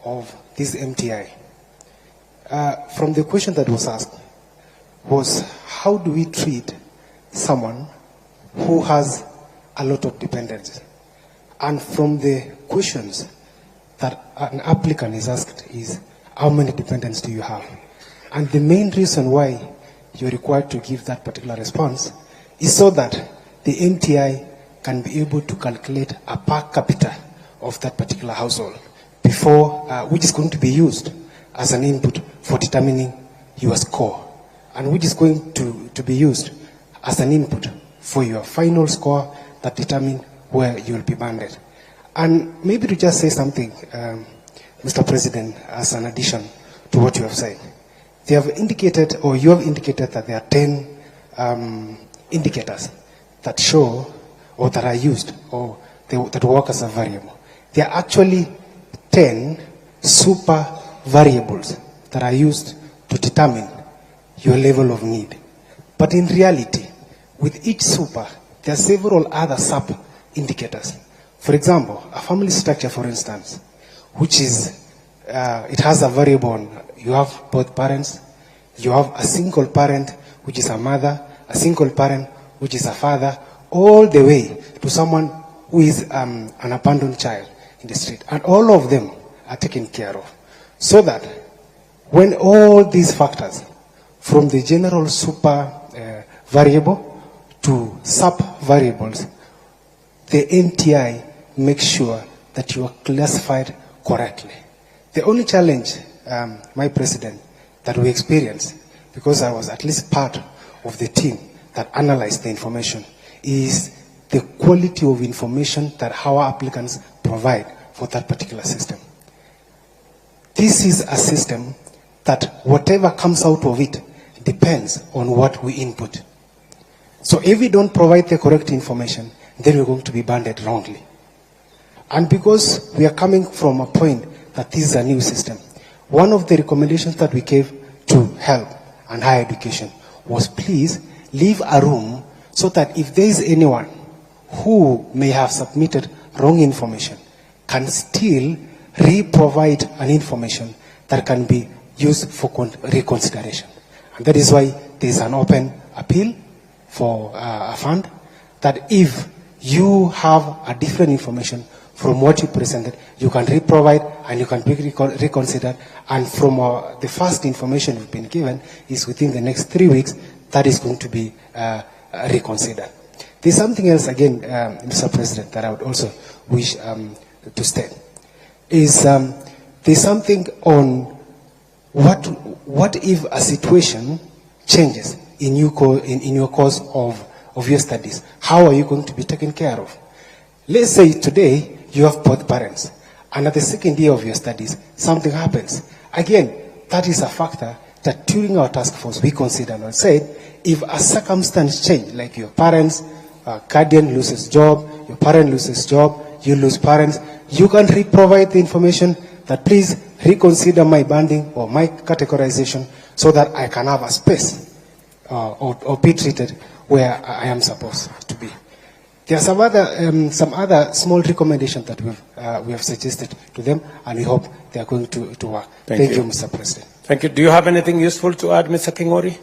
of this MTI. From the question that was asked was, how do we treat someone who has a lot of dependents? And from the questions that an applicant is asked is, how many dependents do you have? And the main reason why you're required to give that particular response is so that the MTI can be able to calculate a per capita of that particular household before, which is going to be used as an input for determining your score, and which is going to be used as an input for your final score that determine where you will be banded. And maybe to just say something, Mr. President, as an addition to what you have said. They have indicated, or you have indicated, that there are 10 indicators that show, or that are used, or that work as a variable. There are actually 10 super variables that are used to determine your level of need. But in reality, with each super, there are several other sub-indicators. For example, a family structure, for instance, which is, it has a variable on, you have both parents, you have a single parent, which is a mother, a single parent, which is a father, all the way to someone who is an abandoned child in the street. And all of them are taken care of. So that when all these factors, from the general super variable to sub-variables, the MTI makes sure that you are classified correctly. The only challenge, my President, that we experienced, because I was at least part of the team that analyzed the information, is the quality of information that our applicants provide for that particular system. This is a system that whatever comes out of it depends on what we input. So if we don't provide the correct information, then we're going to be banded wrongly. And because we are coming from a point that this is a new system, one of the recommendations that we gave to help and higher education was please leave a room so that if there is anyone who may have submitted wrong information, can still re-provide an information that can be used for reconsideration. And that is why there is an open appeal for a fund, that if you have a different information from what you presented, you can re-provide and you can be reconsidered. And from the first information you've been given is within the next 3 weeks, that is going to be reconsidered. There's something else again, Mr. President, that I would also wish to state. Is there's something on what if a situation changes in your course of your studies? How are you going to be taken care of? Let's say today you have both parents, and at the second year of your studies, something happens. Again, that is a factor that during our task force we considered and said, if a circumstance change, like your parents, guardian loses job, your parent loses job, you lose parents, you can re-provide the information that please reconsider my banding or my categorization so that I can have a space or be treated where I am supposed to be. There are some other small recommendations that we have suggested to them, and we hope they are going to work. Thank you, Mr. President. Thank you. Do you have anything useful to add, Mr. Kingori?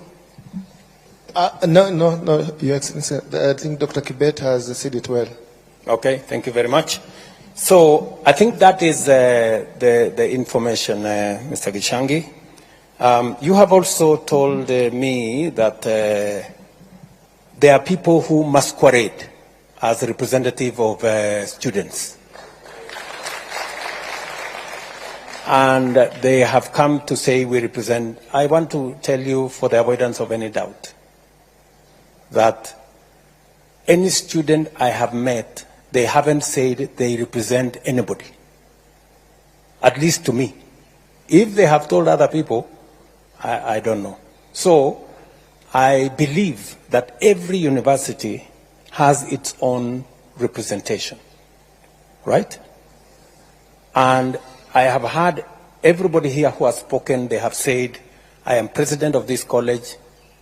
No, Your Excellency. I think Dr. Kibet has said it well. Okay, thank you very much. So I think that is the information, Mr. Gishangi. You have also told me that there are people who masquerade as a representative of students. And they have come to say we represent. I want to tell you, for the avoidance of any doubt, that any student I have met, they haven't said they represent anybody, at least to me. If they have told other people, I don't know. So I believe that every university has its own representation, right? And I have heard everybody here who has spoken, they have said, I am president of this college,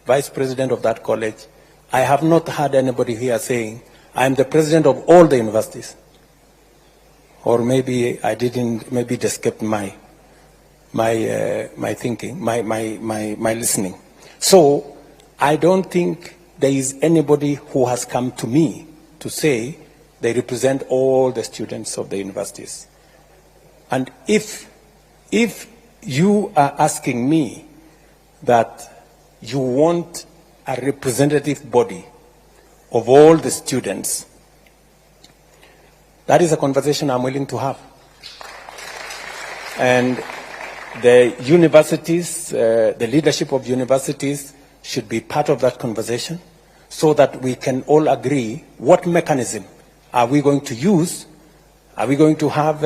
vice president of that college. I have not heard anybody here saying, I am the president of all the universities. Or maybe I didn't, maybe it escaped my thinking, my listening. So I don't think there is anybody who has come to me to say they represent all the students of the universities. And if you are asking me that you want a representative body of all the students, that is a conversation I'm willing to have. And the universities, the leadership of universities should be part of that conversation so that we can all agree what mechanism are we going to use. Are we going to have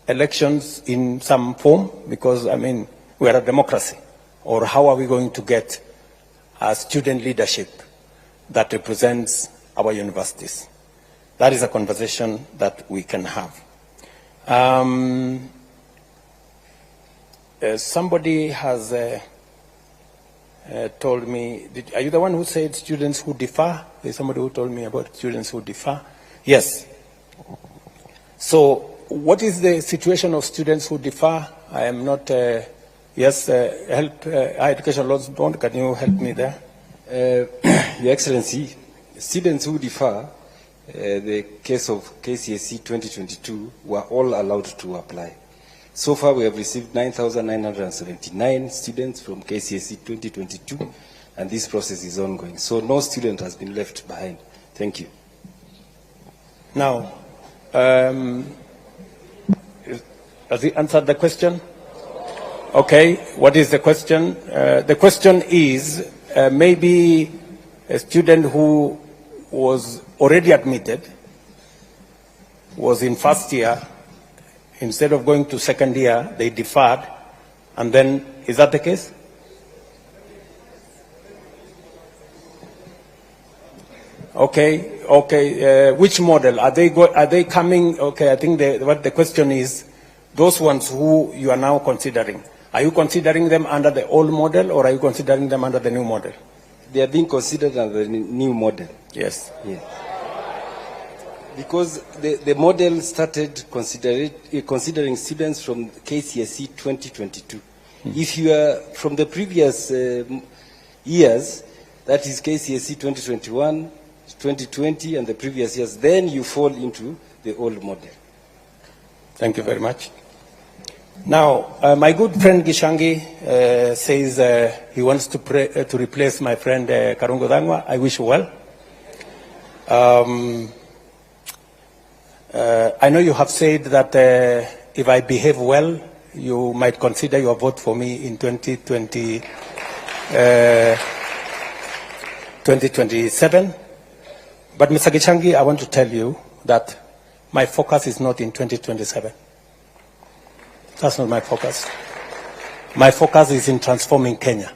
elections in some form? Because, I mean, we are a democracy. Or how are we going to get a student leadership that represents our universities? That is a conversation that we can have. Somebody has told me, are you the one who said students who differ? There's somebody who told me about students who differ. Yes. So what is the situation of students who differ? I am not, yes, help, Higher Education Laws Bond, can you help me there? Your Excellency, students who differ, the case of KCSE 2022, were all allowed to apply. So far, we have received 9,979 students from KCSE 2022, and this process is ongoing. So no student has been left behind. Thank you. Now, has he answered the question? Okay, what is the question? The question is, maybe a student who was already admitted, was in first year, instead of going to second year, they deferred, and then, is that the case? Okay, okay. Which model? Are they coming? Okay, I think what the question is, those ones who you are now considering, are you considering them under the old model or are you considering them under the new model? They are being considered under the new model. Yes. Yeah. Because the model started considering students from KCSE 2022. If you are from the previous years, that is KCSE 2021, 2020, and the previous years, then you fall into the old model. Thank you very much. Now, my good friend Gishangi says he wants to replace my friend Karungo Dangwa. I wish you well. I know you have said that if I behave well, you might consider your vote for me in 2027. But Mr. Gishangi, I want to tell you that my focus is not in 2027. That's not my focus. My focus is in transforming Kenya.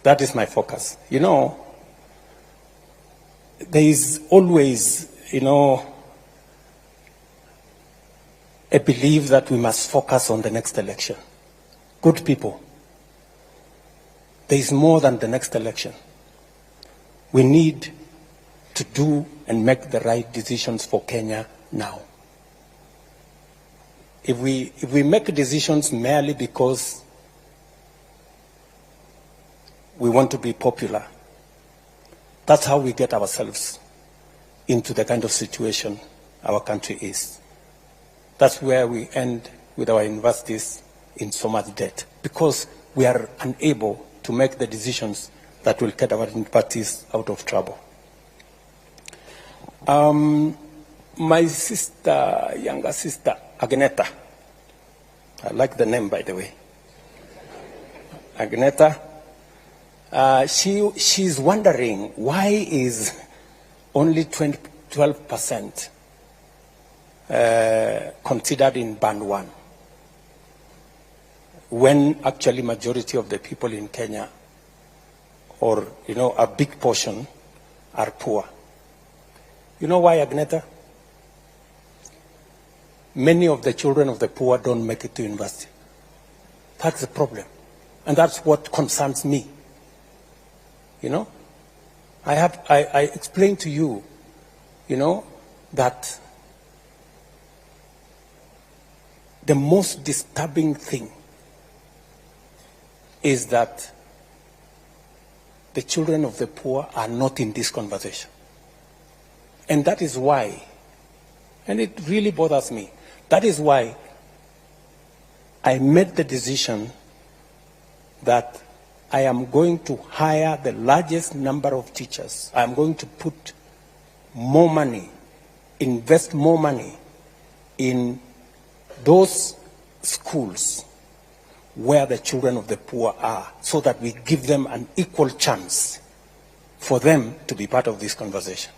That is my focus. You know, there is always, you know, a belief that we must focus on the next election. Good people, there is more than the next election. We need to do and make the right decisions for Kenya now. If we make decisions merely because we want to be popular, that's how we get ourselves into the kind of situation our country is. That's where we end with our universities in so much debt, because we are unable to make the decisions that will get our universities out of trouble. My sister, younger sister, Agneta, I like the name, by the way. Agneta, she's wondering why is only 12% considered in band 1, when actually majority of the people in Kenya, or you know, a big portion, are poor. You know why, Agneta? Many of the children of the poor don't make it to university. That's the problem. And that's what concerns me. You know, I explained to you, you know, that the most disturbing thing is that the children of the poor are not in this conversation. And that is why, and it really bothers me, that is why I made the decision that I am going to hire the largest number of teachers. I am going to put more money, invest more money in those schools where the children of the poor are, so that we give them an equal chance for them to be part of this conversation.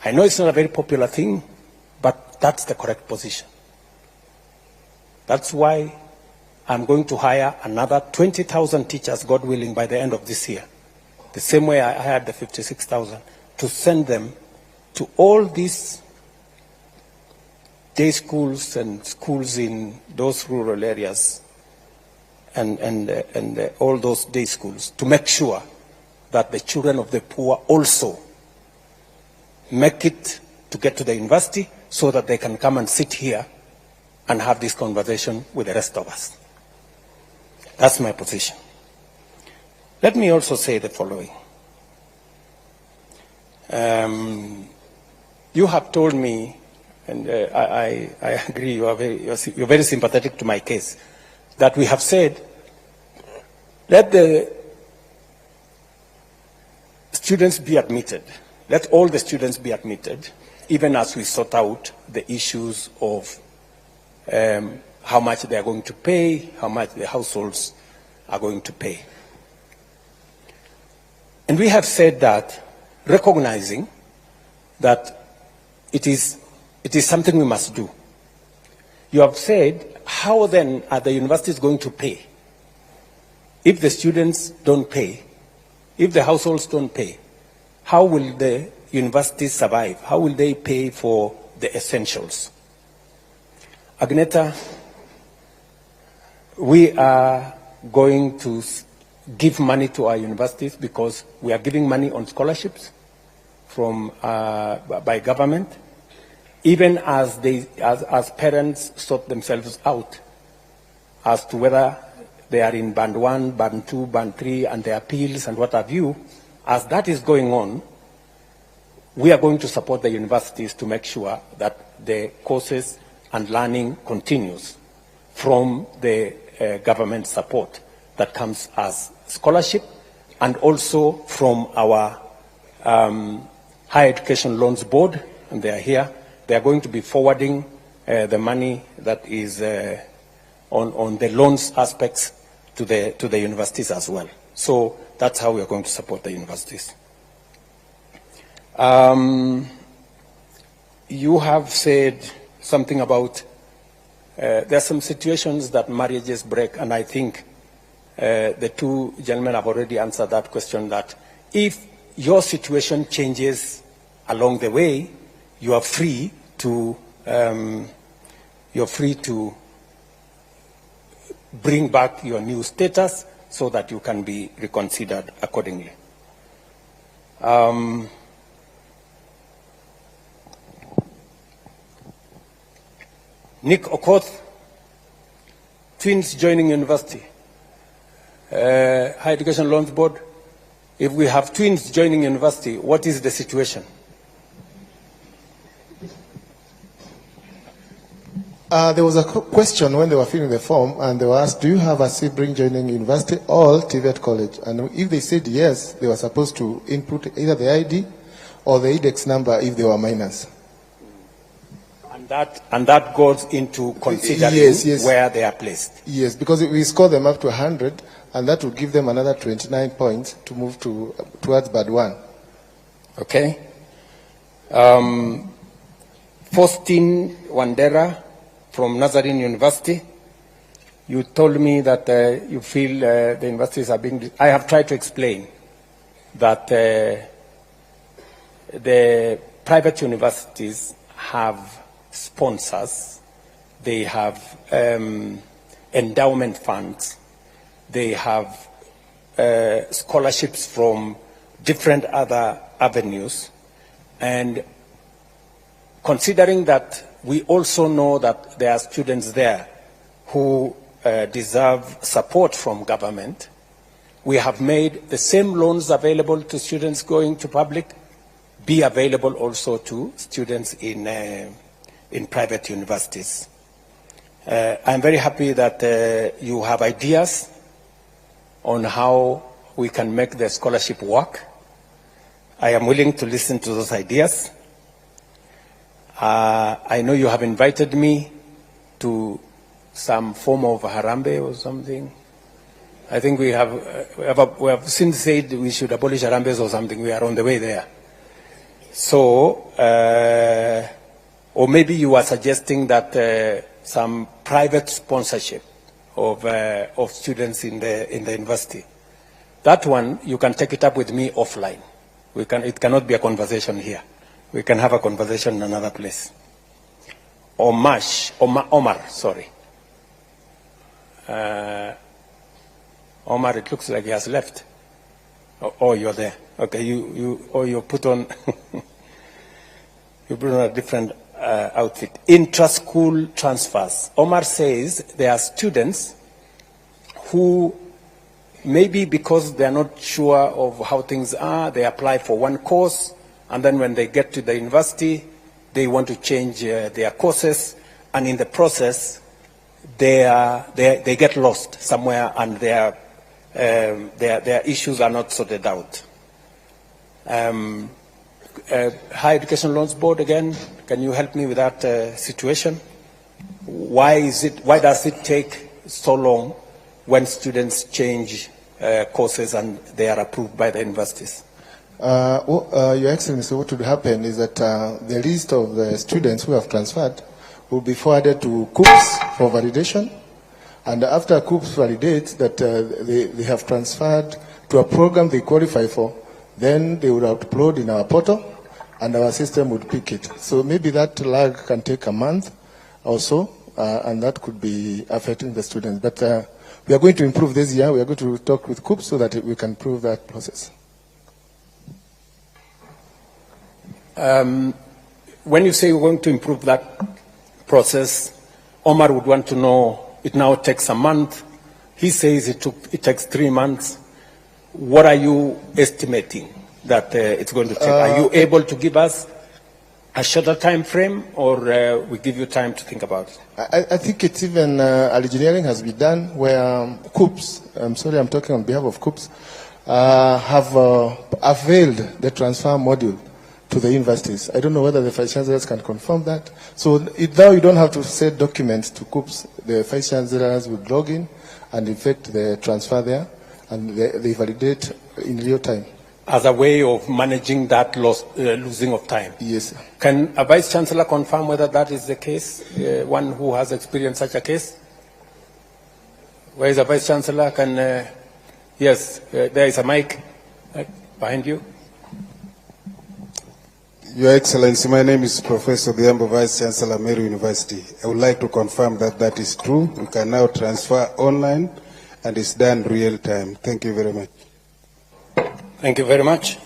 I know it's not a very popular thing, but that's the correct position. That's why I'm going to hire another 20,000 teachers, God willing, by the end of this year. The same way I hired the 56,000, to send them to all these day schools and schools in those rural areas and all those day schools, to make sure that the children of the poor also make it to get to the university, so that they can come and sit here and have this conversation with the rest of us. That's my position. Let me also say the following. You have told me, and I agree, you're very sympathetic to my case, that we have said, let the students be admitted. Let all the students be admitted, even as we sort out the issues of how much they are going to pay, how much the households are going to pay. And we have said that, recognizing that it is something we must do. You have said, how then are the universities going to pay? If the students don't pay, if the households don't pay, how will the universities survive? How will they pay for the essentials? Agneta, we are going to give money to our universities because we are giving money on scholarships from by government, even as parents sort themselves out as to whether they are in band 1, band 2, band 3, and their appeals and what have you. As that is going on, we are going to support the universities to make sure that the courses and learning continues from the government support that comes as scholarship, and also from our Higher Education Loans Board, and they are here. They are going to be forwarding the money that is on the loans aspects to the universities as well. So that's how we are going to support the universities. You have said something about there are some situations that marriages break, and I think the two gentlemen have already answered that question, that if your situation changes along the way, you are free to bring back your new status so that you can be reconsidered accordingly. Nick Okoth, twins joining university. Higher Education Loans Board, if we have twins joining university, what is the situation? There was a question when they were filling the form, and they were asked, do you have a sibling joining university or TVET college? And if they said yes, they were supposed to input either the ID or the index number if they were minors. And that goes into considering where they are placed. Yes, because we score them up to 100, and that will give them another 29 points to move towards band 1. Okay. Faustin Wandera from Nazarene University. You told me that you feel the universities are being... I have tried to explain that the private universities have sponsors, they have endowment funds, they have scholarships from different other avenues, and considering that we also know that there are students there who deserve support from government, we have made the same loans available to students going to public be available also to students in private universities. I'm very happy that you have ideas on how we can make the scholarship work. I am willing to listen to those ideas. I know you have invited me to some form of harambe or something. I think we have since said we should abolish harambes or something. We are on the way there. So, or maybe you are suggesting that some private sponsorship of students in the university. That one, you can take it up with me offline. It cannot be a conversation here. We can have a conversation in another place. Omar, sorry. Omar, it looks like he has left. Oh, you're there. Okay, you put on you put on a different outfit. Intra-school transfers. Omar says there are students who maybe because they are not sure of how things are, they apply for one course, and then when they get to the university, they want to change their courses, and in the process, they get lost somewhere, and their issues are not sorted out. Higher Education Loans Board, again, can you help me with that situation? Why does it take so long when students change courses and they are approved by the universities? Your Excellency, what would happen is that the list of the students who have transferred will be forwarded to COOPS for validation, and after COOPS validates that they have transferred to a program they qualify for, then they would upload in our portal, and our system would pick it. So maybe that lag can take a month or so and that could be affecting the students. But we are going to improve this year. We are going to talk with KUPS so that we can improve that process. When you say we're going to improve that process, Omar would want to know, it now takes a month. He says it takes 3 months. What are you estimating that it's going to take? Are you able to give us a shorter time frame, or we give you time to think about it? I think it's even engineering has been done where KUPS, I'm sorry, I'm talking on behalf of KUPS, have availed the transfer module to the universities. I don't know whether the Vice Chancellors can confirm that. So now you don't have to send documents to KUPS. The Vice Chancellors would log in and effect the transfer there, and they validate in real time. As a way of managing that losing of time? Yes. Can a Vice Chancellor confirm whether that is the case, one who has experienced such a case? Where is the Vice Chancellor? Yes, there is a mic behind you. Your Excellency, my name is Professor Biambo, Vice Chancellor, Meru University. I would like to confirm that that is true. We can now transfer online, and it's done real time. Thank you very much. Thank you very much.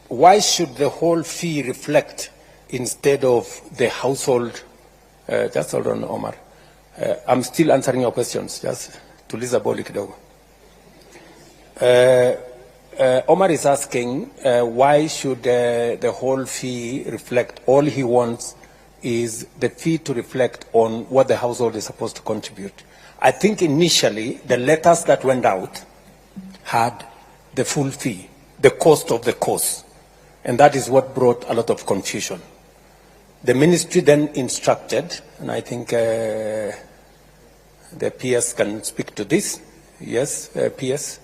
Why should the whole fee reflect instead of the household? Just hold on, Omar. I'm still answering your questions. Just tuliza boli kidogo. Omar is asking why should the whole fee reflect? All he wants is the fee to reflect on what the household is supposed to contribute. I think initially the letters that went out had the full fee, the cost of the course, and that is what brought a lot of confusion. The ministry then instructed, and I think the PS can speak to this. Yes, PS.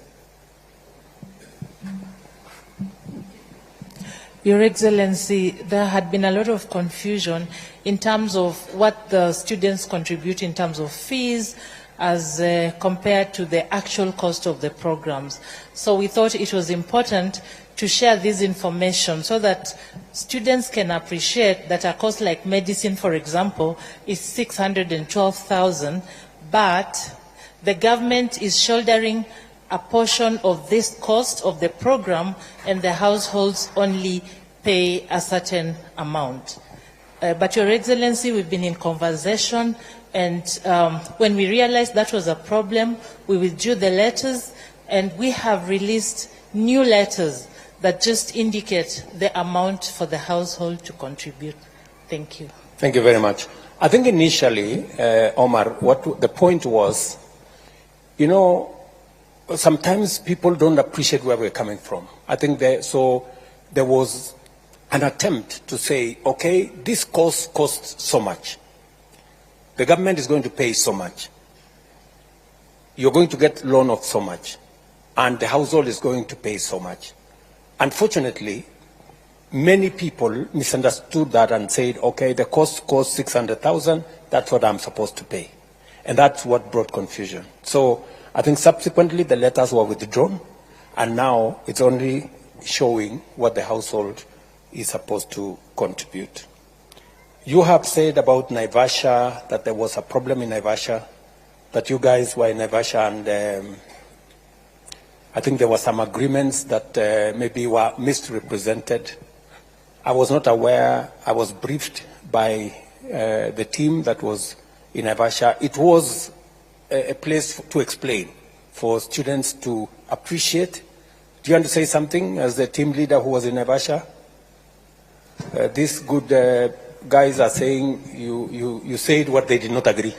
Your Excellency, there had been a lot of confusion in terms of what the students contribute in terms of fees as compared to the actual cost of the programs. So we thought it was important to share this information so that students can appreciate that a course like medicine, for example, is 612,000, but the government is shouldering a portion of this cost of the program, and the households only pay a certain amount. But Your Excellency, we've been in conversation, and when we realized that was a problem, we withdrew the letters, and we have released new letters that just indicate the amount for the household to contribute. Thank you. Thank you very much. I think initially, Omar, what the point was, you know, sometimes people don't appreciate where we're coming from. I think so there was an attempt to say, okay, this course costs so much. The government is going to pay so much. You're going to get loan of so much. And the household is going to pay so much. Unfortunately, many people misunderstood that and said, okay, the cost costs 600,000, that's what I'm supposed to pay. And that's what brought confusion. So I think subsequently the letters were withdrawn, and now it's only showing what the household is supposed to contribute. You have said about Naivasha that there was a problem in Naivasha, that you guys were in Naivasha, and I think there were some agreements that maybe were misrepresented. I was not aware. I was briefed by the team that was in Naivasha. It was a place to explain, for students to appreciate. Do you want to say something as the team leader who was in Naivasha? These good guys are saying you said what they did not agree.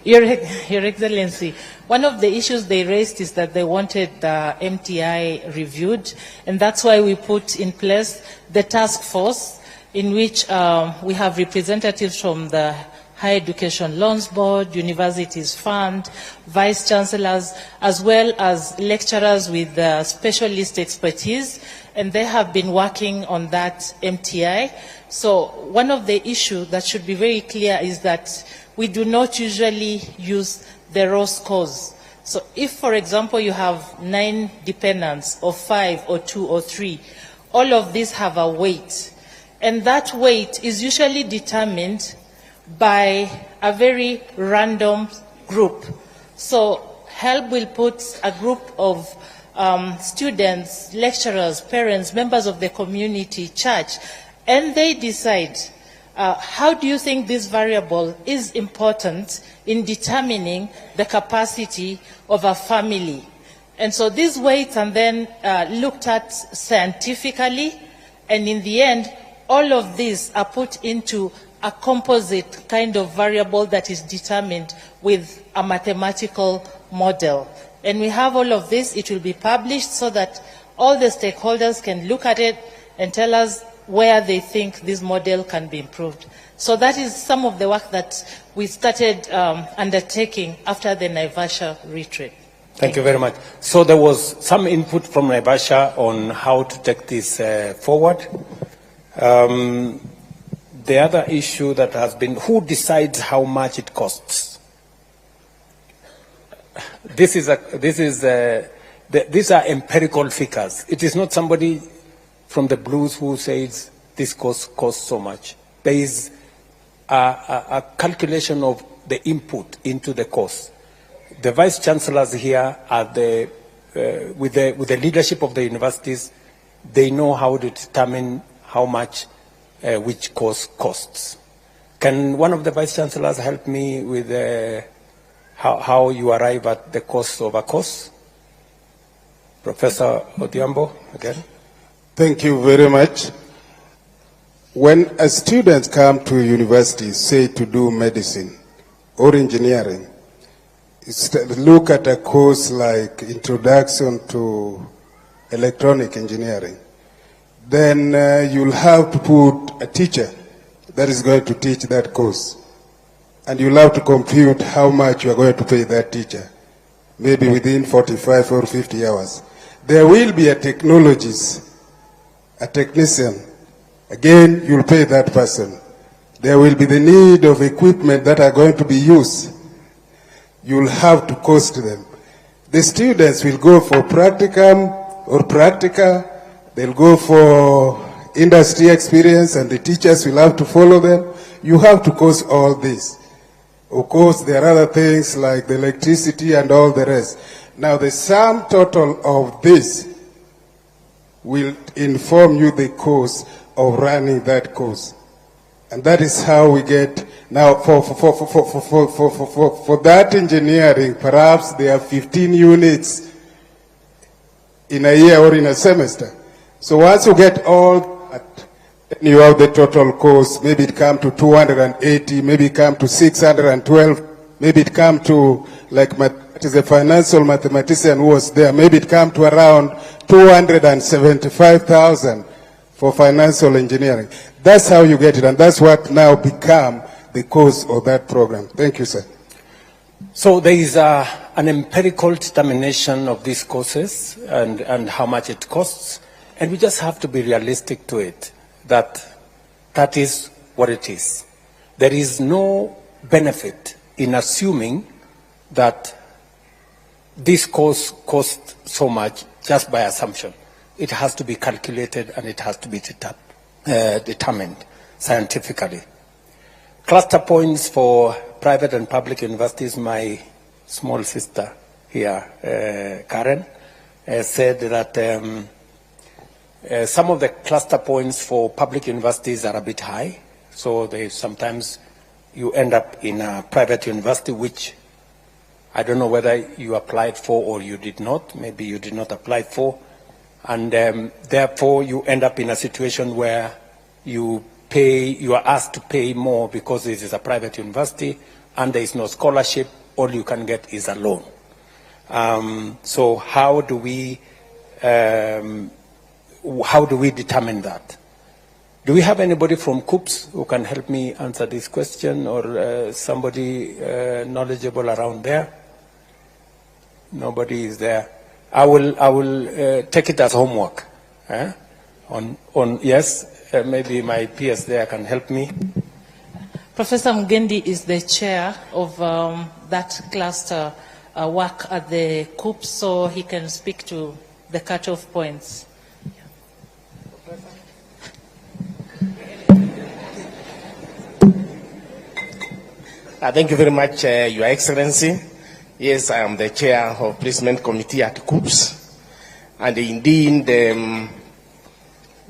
Your Excellency, one of the issues they raised is that they wanted the MTI reviewed, and that's why we put in place the task force in which we have representatives from the Higher Education Loans Board, Universities Fund, Vice Chancellors, as well as lecturers with specialist expertise, and they have been working on that MTI. So one of the issues that should be very clear is that we do not usually use the raw scores. So if, for example, you have 9 dependents, or 5, or 2, or 3, all of these have a weight. And that weight is usually determined by a very random group. So HELB will put a group of students, lecturers, parents, members of the community, church, and they decide how do you think this variable is important in determining the capacity of a family. And so these weights are then looked at scientifically, and in the end, all of these are put into a composite kind of variable that is determined with a mathematical model. And we have all of this. It will be published so that all the stakeholders can look at it and tell us where they think this model can be improved. So that is some of the work that we started undertaking after the Naivasha retreat. Thank you very much. So there was some input from Naivasha on how to take this forward. The other issue that has been, who decides how much it costs? These are empirical figures. It is not somebody from the blues who says this costs so much. There is a calculation of the input into the cost. The vice chancellors here are with the leadership of the universities. They know how to determine how much which course costs. Can one of the vice chancellors help me with how you arrive at the cost of a course? Professor Odhiambo, again. Thank you very much. When a student comes to university, say to do medicine or engineering, look at a course like Introduction to Electronic Engineering, then you'll have to put a teacher that is going to teach that course. And you'll have to compute how much you are going to pay that teacher, maybe within 45 or 50 hours. There will be a technologist, a technician. Again, you'll pay that person. There will be the need of equipment that are going to be used. You'll have to cost them. The students will go for practicum or practica. They'll go for industry experience, and the teachers will have to follow them. You have to cost all this. Of course, there are other things like the electricity and all the rest. Now, the sum total of this will inform you the cost of running that course. And that is how we get, now for that engineering, perhaps there are 15 units in a year or in a semester. So once you get all that, you have the total cost. Maybe it comes to 280, maybe it comes to 612, maybe it comes to, like it is a financial mathematician who was there, maybe it comes to around 275,000 for financial engineering. That's how you get it, and that's what now become the cost of that program. Thank you, sir. So there is an empirical determination of these courses and how much it costs, and we just have to be realistic to it, that is what it is. There is no benefit in assuming that this course costs so much just by assumption. It has to be calculated and it has to be determined scientifically. Cluster points for private and public universities, my small sister here, Karen, said that some of the cluster points for public universities are a bit high. So sometimes you end up in a private university, which I don't know whether you applied for or you did not. Maybe you did not apply for. And therefore, you end up in a situation where you are asked to pay more because this is a private university and there is no scholarship. All you can get is a loan. So how do we determine that? Do we have anybody from KUPS who can help me answer this question, or somebody knowledgeable around there? Nobody is there. I will take it as homework. Yes, maybe my peers there can help me. Professor Mugendi is the chair of that cluster work at the KUPS, so he can speak to the cutoff points. Thank you very much, Your Excellency. Yes, I am the chair of placement committee at KUPS. And indeed,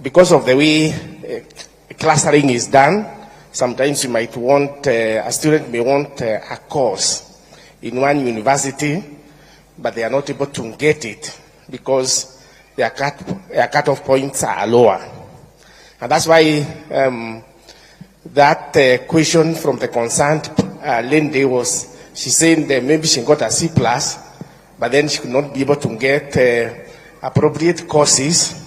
because of the way clustering is done, sometimes you might want, a student may want a course in one university, but they are not able to get it because their cut-off points are lower. And that's why that question from the concerned lady was, she said that maybe she got a C+, but then she could not be able to get appropriate courses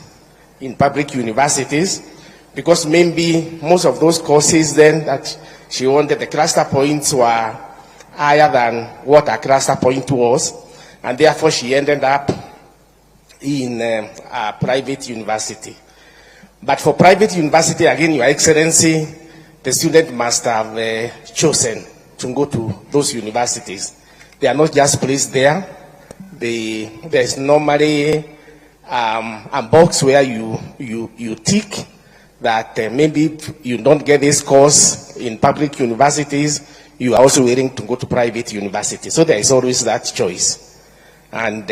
in public universities, because maybe most of those courses then that she wanted, the cluster points were higher than what her cluster point was, and therefore she ended up in a private university. But for private university, again, Your Excellency, the student must have chosen to go to those universities. They are not just placed there. There's normally a box where you tick that maybe if you don't get this course in public universities, you are also willing to go to private universities. So there is always that choice. And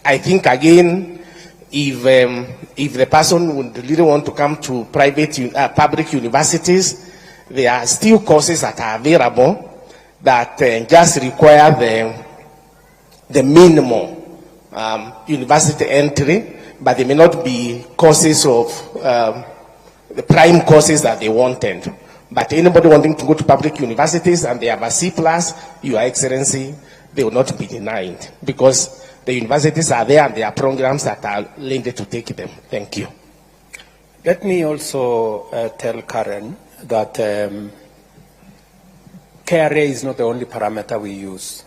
I think, again, if the person would really want to come to public universities, there are still courses that are available that just require the minimum university entry, but they may not be courses of the prime courses that they wanted. But anybody wanting to go to public universities and they have a C+, Your Excellency, they will not be denied, because the universities are there and there are programs that are linked to take them. Thank you. Let me also tell Karen that KRA is not the only parameter we use.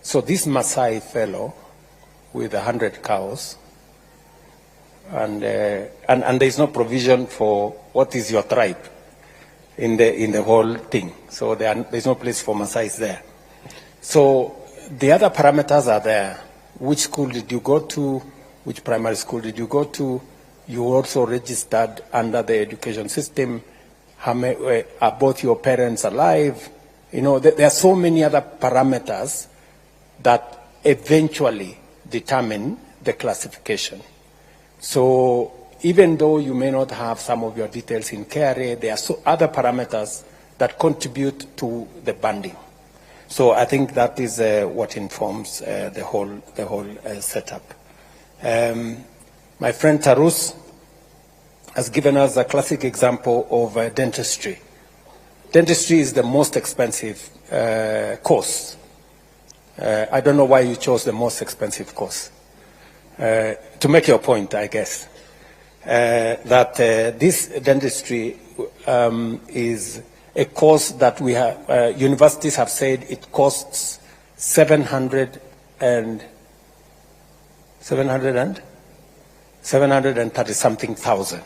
So this Maasai fellow with 100 cows, and there is no provision for what is your tribe in the whole thing. So there's no place for Maasais there. So the other parameters are there. Which school did you go to? Which primary school did you go to? You also registered under the education system. Are both your parents alive? You know, there are so many other parameters that eventually determine the classification. So even though you may not have some of your details in KRA, there are other parameters that contribute to the banding. So I think that is what informs the whole setup. My friend Tarus has given us a classic example of dentistry. Dentistry is the most expensive course. I don't know why you chose the most expensive course. To make your point, I guess, that this dentistry is a course that we have, universities have said it costs 730-something thousand.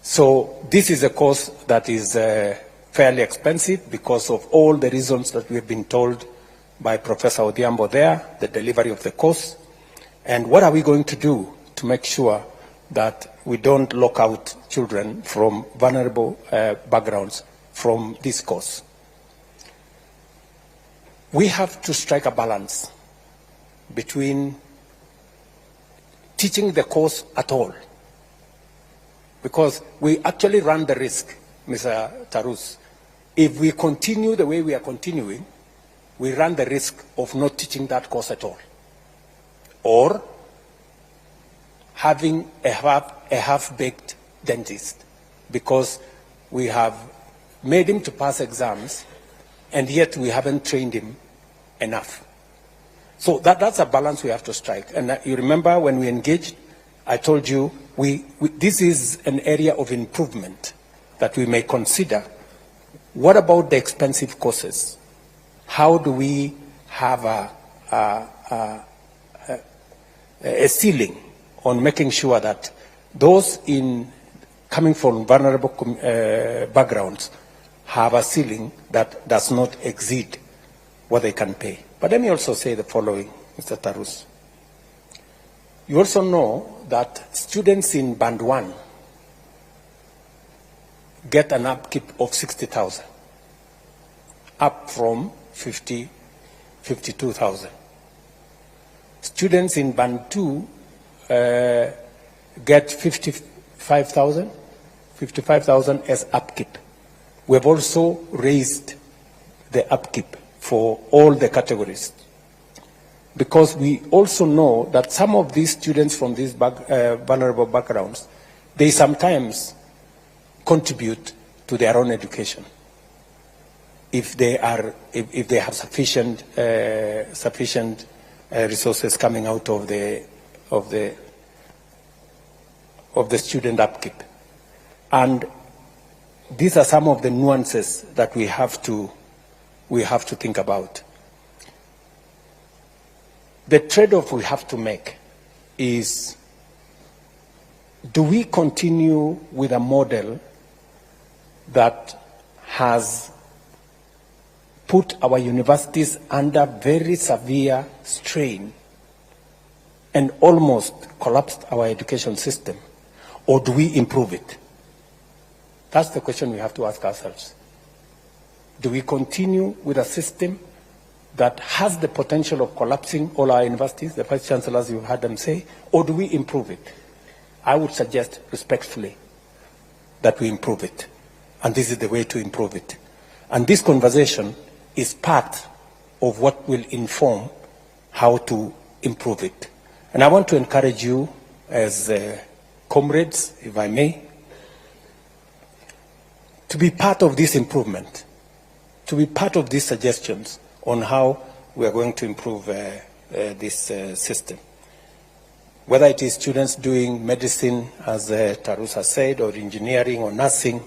So this is a course that is fairly expensive because of all the reasons that we've been told by Professor Odhiambo there, the delivery of the course. And what are we going to do to make sure that we don't lock out children from vulnerable backgrounds from this course? We have to strike a balance between teaching the course at all, because we actually run the risk, Mr. Tarus. If we continue the way we are continuing, we run the risk of not teaching that course at all, or having a half-baked dentist, because we have made him to pass exams, and yet we haven't trained him enough. So that's a balance we have to strike. And you remember when we engaged, I told you this is an area of improvement that we may consider. What about the expensive courses? How do we have a ceiling on making sure that those coming from vulnerable backgrounds have a ceiling that does not exceed what they can pay? But let me also say the following, Mr. Tarus. You also know that students in Band 1 get an upkeep of 60,000. up from 52,000. Students in band 2 get 55,000 as upkeep. We have also raised the upkeep for all the categories, because we also know that some of these students from these vulnerable backgrounds, they sometimes contribute to their own education if they have sufficient resources coming out of the student upkeep. And these are some of the nuances that we have to think about. The trade-off we have to make is, do we continue with a model that has put our universities under very severe strain and almost collapsed our education system, or do we improve it? That's the question we have to ask ourselves. Do we continue with a system that has the potential of collapsing all our universities, the vice chancellors, you've heard them say, or do we improve it? I would suggest respectfully that we improve it. And this is the way to improve it. And this conversation is part of what will inform how to improve it. And I want to encourage you as comrades, if I may, to be part of this improvement, to be part of these suggestions on how we are going to improve this system. Whether it is students doing medicine, as Tarusa said, or engineering or nursing,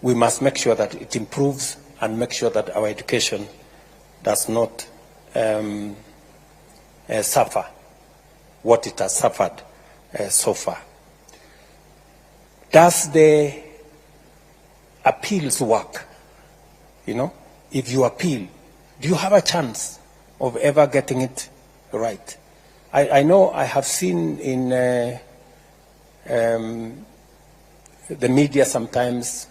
we must make sure that it improves and make sure that our education does not suffer what it has suffered so far. Does the appeals work? You know, if you appeal, do you have a chance of ever getting it right? I know I have seen in the media sometimes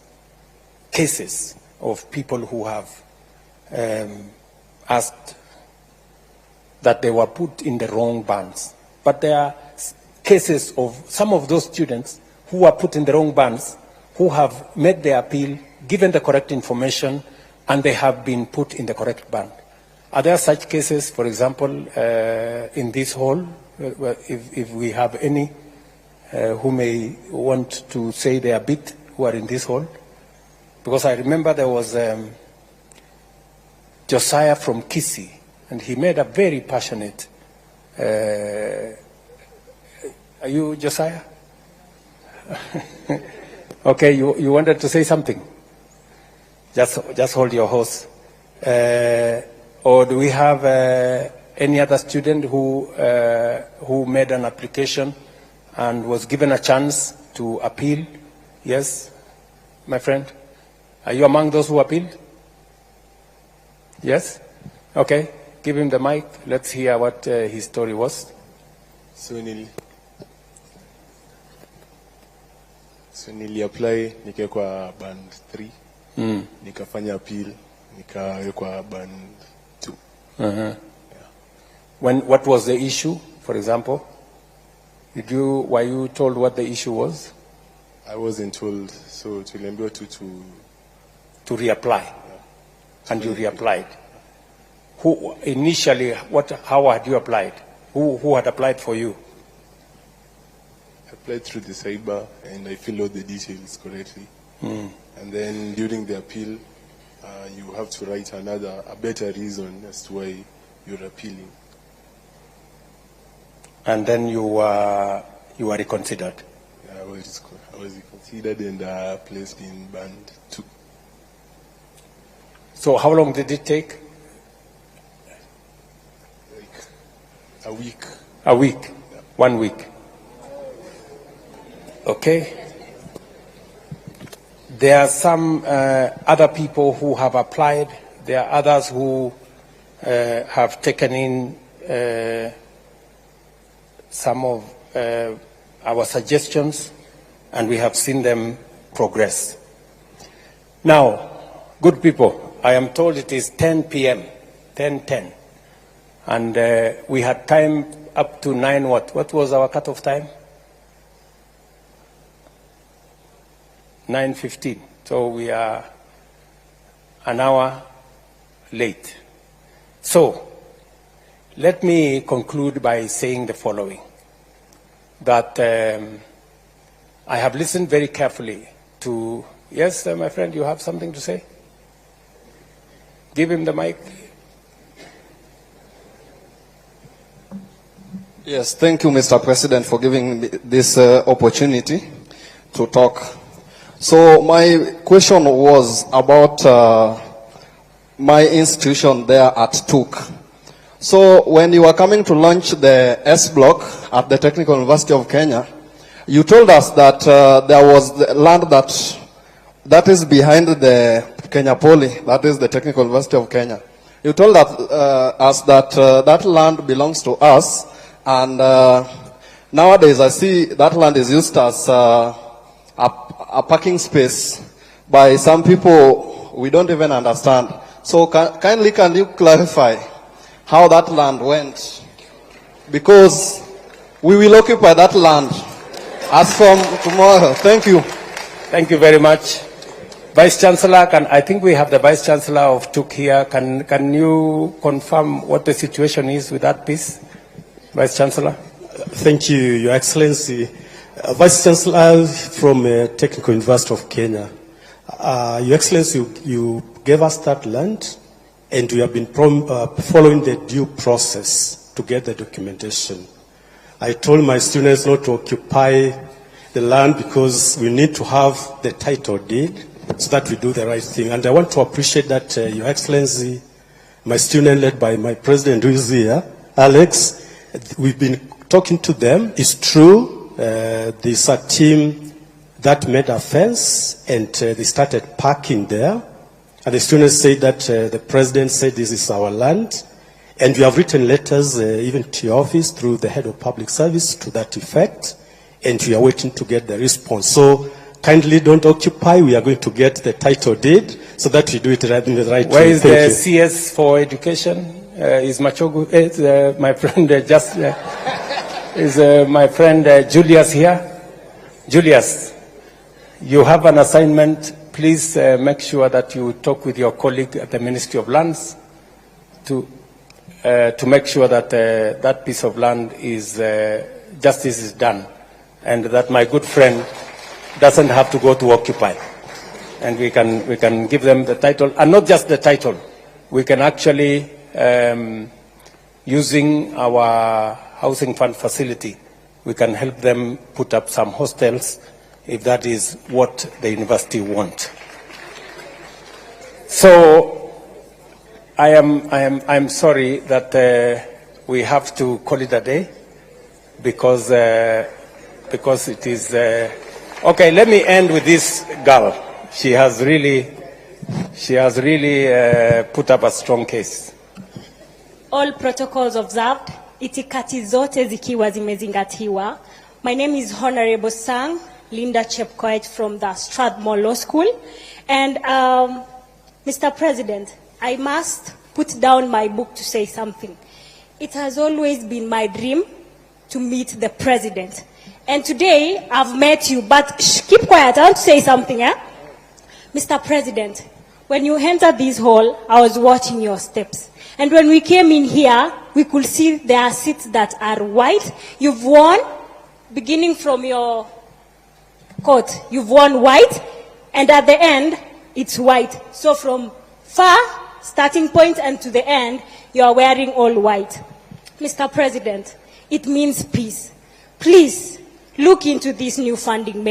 cases of people who have asked that they were put in the wrong bands. But there are cases of some of those students who were put in the wrong bands, who have made their appeal, given the correct information, and they have been put in the correct band. Are there such cases, for example, in this hall, if we have any who may want to say their bit who are in this hall? Because I remember there was Josiah from Kisii, and he made a very passionate, are you Josiah? Okay, you wanted to say something? Just hold your horse. Or do we have any other student who made an application and was given a chance to appeal? Yes, my friend? Are you among those who appealed? Yes? Okay, give him the mic. Let's hear what his story was. So nili-apply nikawekwa band 3, nikafanya appeal, nikawekwa band 2. Yeah. What was the issue, for example? Were you told what the issue was? I wasn't told, so tuliambiwa to reapply. Yeah. And you reapplied. Who initially, how had you applied? Who had applied for you? I applied through the cyber and I filled out the details correctly. And then during the appeal, you have to write a better reason as to why you're appealing. And then you were reconsidered? Yeah, I was reconsidered and placed in band 2. So how long did it take? Like a week. A week? Yeah. 1 week. Okay. There are some other people who have applied. There are others who have taken in some of our suggestions, and we have seen them progress. Now, good people, I am told it is 10 p.m., 10:10. And we had time up to 9 what? What was our cutoff time? 9:15. So we are an hour late. So let me conclude by saying the following, that I have listened very carefully to, yes, my friend, you have something to say? Give him the mic. Yes, thank you, Mr. President, for giving me this opportunity to talk. So my question was about my institution there at TUK. So when you were coming to launch the S block at the Technical University of Kenya, you told us that there was the land that is behind the Kenya Poly, that is the Technical University of Kenya. You told us that that land belongs to us, and nowadays I see that land is used as a parking space by some people we don't even understand. So kindly can you clarify how that land went? Because we will occupy that land as from tomorrow. Thank you. Thank you very much. Vice Chancellor, I think we have the Vice Chancellor of TUK here. Can you confirm what the situation is with that piece? Vice Chancellor. Thank you, Your Excellency. Vice Chancellor from Technical University of Kenya. Your Excellency, you gave us that land, and we have been following the due process to get the documentation. I told my students not to occupy the land because we need to have the title deed so that we do the right thing. And I want to appreciate that, Your Excellency, my student led by my president who is here, Alex, we've been talking to them. It's true, there's a team that made a fence and they started parking there. And the students say that the president said this is our land. And we have written letters even to your office through the head of public service to that effect. And we are waiting to get the response. So kindly don't occupy. We are going to get the title deed so that we do it right in the right way. Where is the CS for education? Is Machogu, my friend is my friend Julius here? Julius, you have an assignment. Please make sure that you talk with your colleague at the Ministry of Lands to make sure that that piece of land is, justice is done, and that my good friend doesn't have to go to occupy. And we can give them the title, and not just the title. We can actually, using our housing fund facility, we can help them put up some hostels if that is what the university wants. So I'm sorry that we have to call it a day because it is okay. Let me end with this girl. She has really put up a strong case. All protocols observed, itikati zote zikiwa zimezingatiwa. My name is Honorable Sang Linda Chepkoech from the Strathmore Law School. And Mr. President, I must put down my book to say something. It has always been my dream to meet the president. And today I've met you, but keep quiet, I want to say something. Mr. President, when you entered this hall, I was watching your steps. And when we came in here, we could see there are seats that are white. You've worn, beginning from your coat, you've worn white, and at the end, it's white. So from far, starting point and to the end, you are wearing all white. Mr. President, it means peace. Please, look into this new funding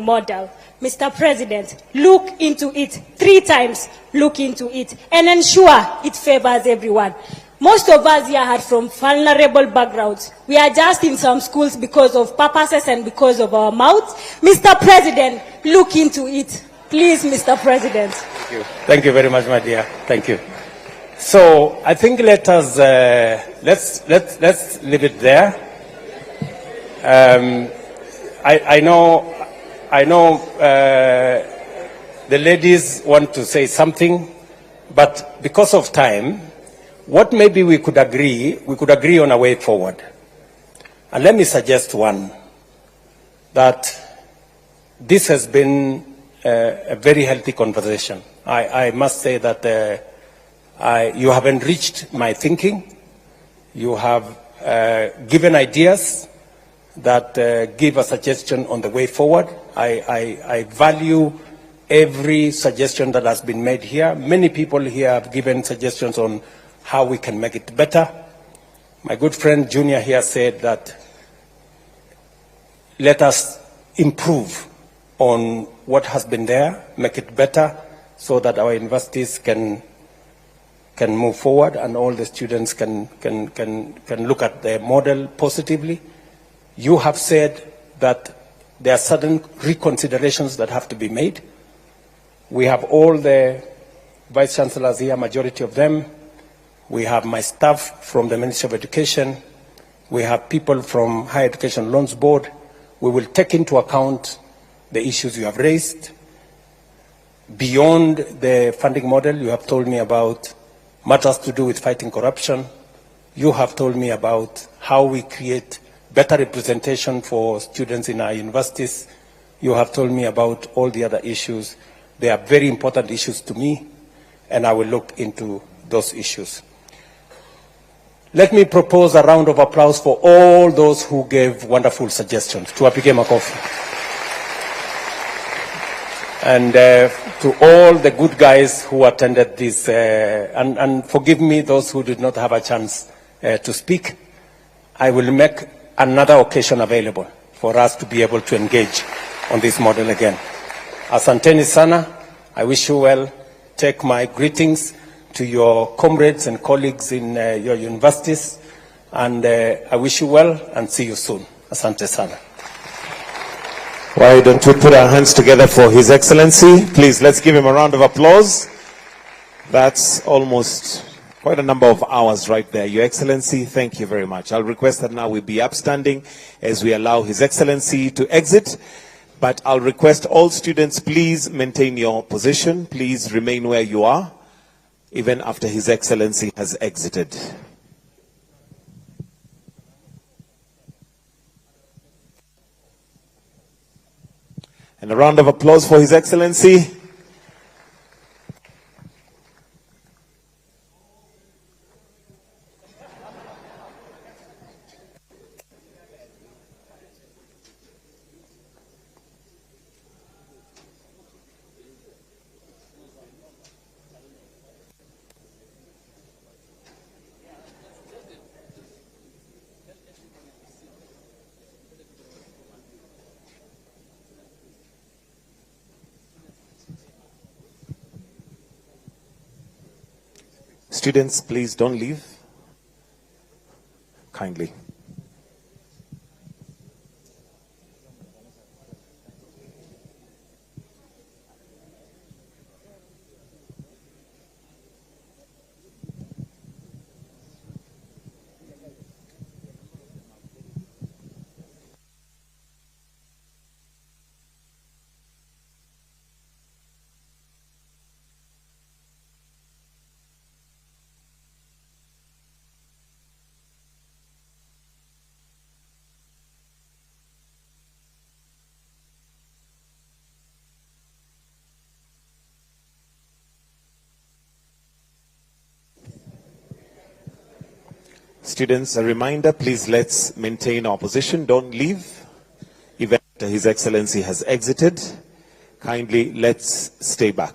model. Mr. President, look into it 3 times, look into it, and ensure it favors everyone. Most of us here are from vulnerable backgrounds. We are just in some schools because of purposes and because of our mouths. Mr. President, look into it. Please, Mr. President. Thank you. Thank you very much, my dear. Thank you. So I think let us let's leave it there. I know the ladies want to say something, but because of time, what maybe we could agree on a way forward. And let me suggest one, that this has been a very healthy conversation. I must say that you have enriched my thinking. You have given ideas that give a suggestion on the way forward. I value every suggestion that has been made here. Many people here have given suggestions on how we can make it better. My good friend Junior here said that let us improve on what has been there, make it better, so that our universities can move forward and all the students can look at the model positively. You have said that there are certain reconsiderations that have to be made. We have all the vice chancellors here, majority of them. We have my staff from the Ministry of Education. We have people from Higher Education Loans Board. We will take into account the issues you have raised. Beyond the funding model, you have told me about matters to do with fighting corruption. You have told me about how we create better representation for students in our universities. You have told me about all the other issues. They are very important issues to me, and I will look into those issues. Let me propose a round of applause for all those who gave wonderful suggestions. Tuwapige makofi. And to all the good guys who attended this, and forgive me those who did not have a chance to speak. I will make another occasion available for us to be able to engage on this model again. Asanteni sana. I wish you well. Take my greetings to your comrades and colleagues in your universities. And I wish you well and see you soon. Asante sana. Why don't we put our hands together for His Excellency? Please, let's give him a round of applause. That's almost quite a number of hours right there. Your Excellency, thank you very much. I'll request that now we be upstanding as we allow His Excellency to exit. But I'll request all students, please maintain your position. Please remain where you are, even after His Excellency has exited. And a round of applause for His Excellency. Students, please don't leave. Kindly. Students, a reminder, please let's maintain our position. Don't leave. Even after His Excellency has exited, kindly let's stay back.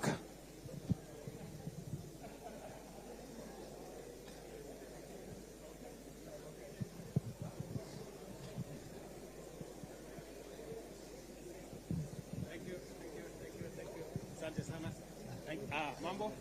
Mambo?